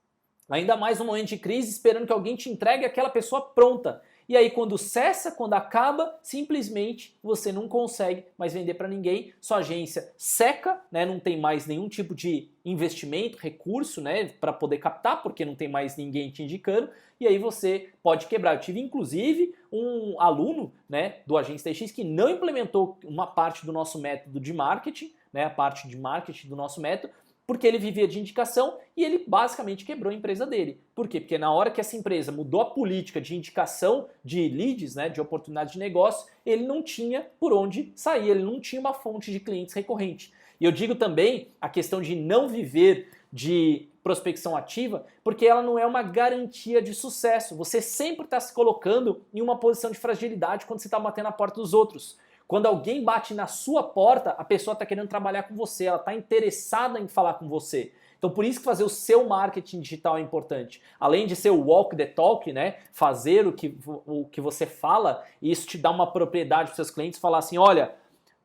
ainda mais no momento de crise, esperando que alguém te entregue aquela pessoa pronta. E aí quando cessa, quando acaba, simplesmente você não consegue mais vender para ninguém, sua agência seca, né? Não tem mais nenhum tipo de investimento, recurso, né, para poder captar, porque não tem mais ninguém te indicando, e aí você pode quebrar. Eu tive inclusive um aluno, né, do Agência TX que não implementou uma parte do nosso método de marketing, né, a parte de marketing do nosso método, porque ele vivia de indicação e ele basicamente quebrou a empresa dele. Por quê? Porque na hora que essa empresa mudou a política de indicação de leads, né, de oportunidade de negócio, ele não tinha por onde sair, ele não tinha uma fonte de clientes recorrente. E eu digo também a questão de não viver de prospecção ativa, porque ela não é uma garantia de sucesso. Você sempre está se colocando em uma posição de fragilidade quando você está batendo na porta dos outros. Quando alguém bate na sua porta, a pessoa está querendo trabalhar com você, ela está interessada em falar com você. Então por isso que fazer o seu marketing digital é importante. Além de ser o walk the talk, né? Fazer o que você fala, e isso te dá uma propriedade para os seus clientes, falar assim, olha,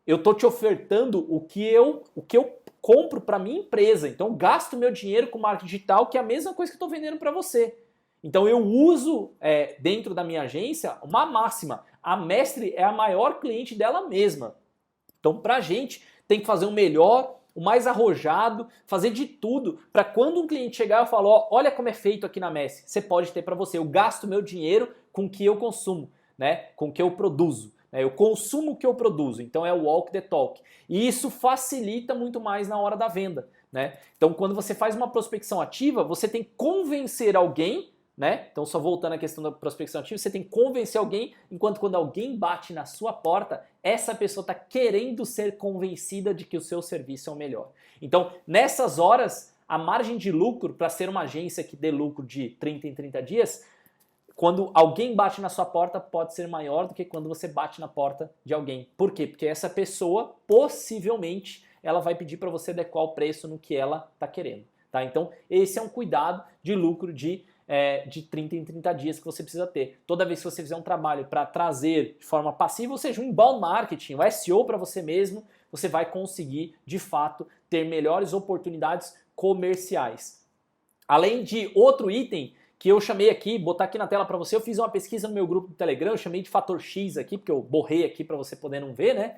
eu estou te ofertando o que eu compro para minha empresa. Então eu gasto meu dinheiro com marketing digital, que é a mesma coisa que eu estou vendendo para você. Então eu uso dentro da minha agência uma máxima. A Mestre é a maior cliente dela mesma. Então pra gente tem que fazer o melhor, o mais arrojado, fazer de tudo para quando um cliente chegar eu falo, ó, olha como é feito aqui na Mestre. Você pode ter para você. Eu gasto meu dinheiro com o que eu consumo, né? Com o que eu produzo. Eu consumo o que eu produzo, então é o walk the talk. E isso facilita muito mais na hora da venda, né? Então quando você faz uma prospecção ativa, você tem que convencer alguém, né? Então só voltando à questão da prospecção ativa, você tem que convencer alguém, enquanto quando alguém bate na sua porta, essa pessoa está querendo ser convencida de que o seu serviço é o melhor. Então nessas horas, a margem de lucro para ser uma agência que dê lucro de 30 em 30 dias, quando alguém bate na sua porta, pode ser maior do que quando você bate na porta de alguém. Por quê? Porque essa pessoa, possivelmente, ela vai pedir para você adequar o preço no que ela está querendo. Tá? Então, esse é um cuidado de lucro de 30 em 30 dias que você precisa ter. Toda vez que você fizer um trabalho para trazer de forma passiva, ou seja, um inbound marketing, o SEO para você mesmo, você vai conseguir, de fato, ter melhores oportunidades comerciais. Além de outro item que eu chamei aqui, botar aqui na tela para você, eu fiz uma pesquisa no meu grupo do Telegram, eu chamei de fator X aqui, porque eu borrei aqui para você poder não ver, né?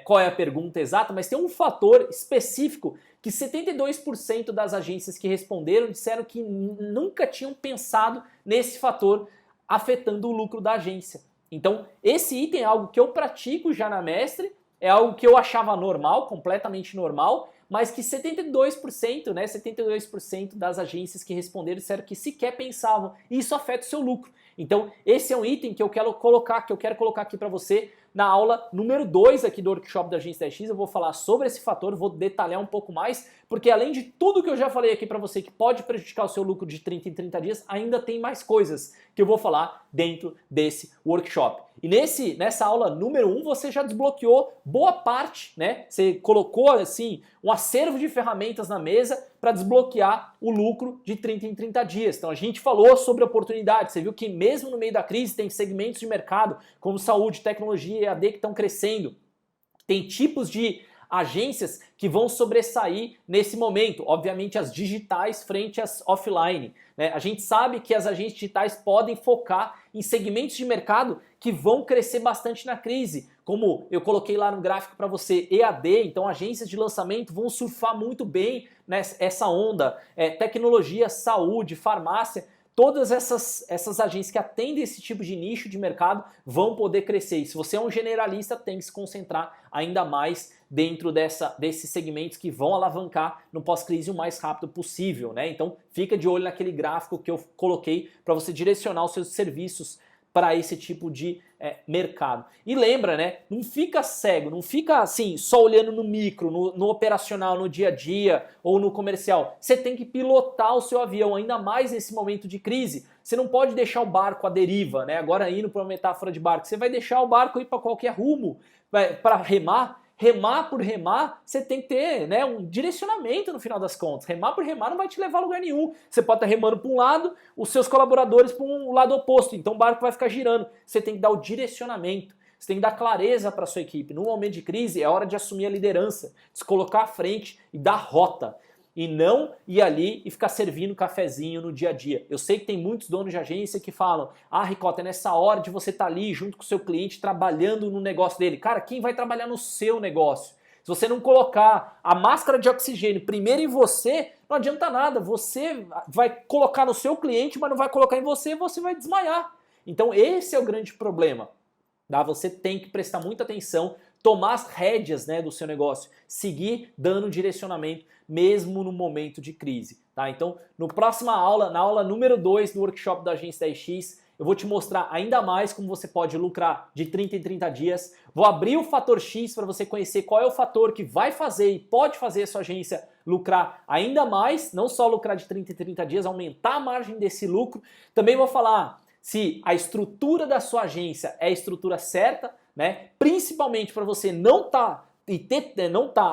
Qual é a pergunta exata, mas tem um fator específico que 72% das agências que responderam disseram que nunca tinham pensado nesse fator afetando o lucro da agência. Então, esse item é algo que eu pratico já na Mestre, é algo que eu achava normal, completamente normal, mas que 72%, né, 72% das agências que responderam disseram que sequer pensavam, e isso afeta o seu lucro. Então, esse é um item que eu quero colocar aqui para você na aula número 2 aqui do workshop da Agência 10X. Eu vou falar sobre esse fator, vou detalhar um pouco mais, porque além de tudo que eu já falei aqui para você que pode prejudicar o seu lucro de 30 em 30 dias, ainda tem mais coisas que eu vou falar dentro desse workshop. E nessa aula número 1 você já desbloqueou boa parte, né? Você colocou assim um acervo de ferramentas na mesa para desbloquear o lucro de 30 em 30 dias. Então a gente falou sobre oportunidades, você viu que mesmo no meio da crise tem segmentos de mercado como saúde, tecnologia e EAD que estão crescendo. Tem tipos de agências que vão sobressair nesse momento, obviamente as digitais frente às offline, né? A gente sabe que as agências digitais podem focar em segmentos de mercado que vão crescer bastante na crise, como eu coloquei lá no gráfico para você, EAD, então agências de lançamento vão surfar muito bem nessa onda, tecnologia, saúde, farmácia. Todas essas agências que atendem esse tipo de nicho de mercado vão poder crescer. E se você é um generalista, tem que se concentrar ainda mais dentro desses segmentos que vão alavancar no pós-crise o mais rápido possível, né? Então fica de olho naquele gráfico que eu coloquei para você direcionar os seus serviços para esse tipo de mercado. E lembra, né? Não fica cego, não fica assim, só olhando no micro, no operacional, no dia a dia ou no comercial. Você tem que pilotar o seu avião, ainda mais nesse momento de crise. Você não pode deixar o barco à deriva, né? Agora indo para uma metáfora de barco, você vai deixar o barco ir para qualquer rumo, para remar. Remar por remar, você tem que ter, né, um direcionamento no final das contas. Remar por remar não vai te levar a lugar nenhum. Você pode estar remando para um lado, os seus colaboradores para um lado oposto. Então o barco vai ficar girando. Você tem que dar o direcionamento. Você tem que dar clareza para a sua equipe. No momento de crise é hora de assumir a liderança, de se colocar à frente e dar rota. E não ir ali e ficar servindo cafezinho no dia a dia. Eu sei que tem muitos donos de agência que falam: ah, Ricota, é nessa hora de você estar ali junto com o seu cliente trabalhando no negócio dele. Cara, quem vai trabalhar no seu negócio? Se você não colocar a máscara de oxigênio primeiro em você, não adianta nada. Você vai colocar no seu cliente, mas não vai colocar em você, você vai desmaiar. Então esse é o grande problema. Tá? Você tem que prestar muita atenção, tomar as rédeas, né, do seu negócio, seguir dando direcionamento mesmo no momento de crise. Tá? Então, na próxima aula, na aula número 2 do workshop da Agência 10X, eu vou te mostrar ainda mais como você pode lucrar de 30 em 30 dias. Vou abrir o fator X para você conhecer qual é o fator que vai fazer e pode fazer a sua agência lucrar ainda mais, não só lucrar de 30 em 30 dias, aumentar a margem desse lucro. Também vou falar se a estrutura da sua agência é a estrutura certa, né? Principalmente para você não tá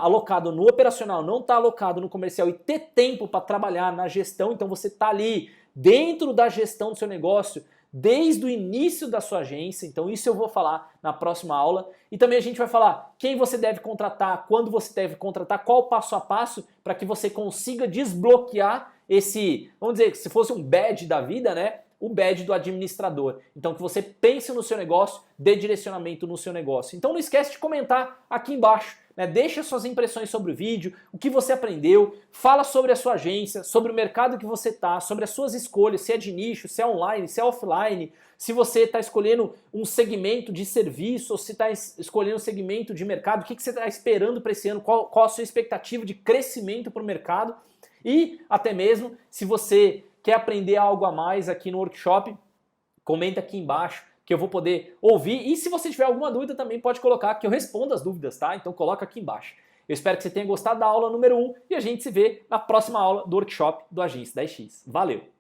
alocado no operacional, não tá alocado no comercial e ter tempo para trabalhar na gestão. Então você tá ali dentro da gestão do seu negócio, desde o início da sua agência, então isso eu vou falar na próxima aula. E também a gente vai falar quem você deve contratar, quando você deve contratar, qual o passo a passo para que você consiga desbloquear esse, vamos dizer, se fosse um badge da vida, né? O badge do administrador. Então que você pense no seu negócio, dê direcionamento no seu negócio. Então não esquece de comentar aqui embaixo, né? Deixa suas impressões sobre o vídeo, o que você aprendeu, fala sobre a sua agência, sobre o mercado que você está, sobre as suas escolhas, se é de nicho, se é online, se é offline, se você está escolhendo um segmento de serviço ou se está escolhendo um segmento de mercado, o que você está esperando para esse ano, qual a sua expectativa de crescimento para o mercado e até mesmo se você quer aprender algo a mais aqui no workshop, comenta aqui embaixo que eu vou poder ouvir. E se você tiver alguma dúvida também pode colocar que eu respondo as dúvidas, tá? Então coloca aqui embaixo. Eu espero que você tenha gostado da aula número 1 e a gente se vê na próxima aula do workshop do Agência 10X. Valeu!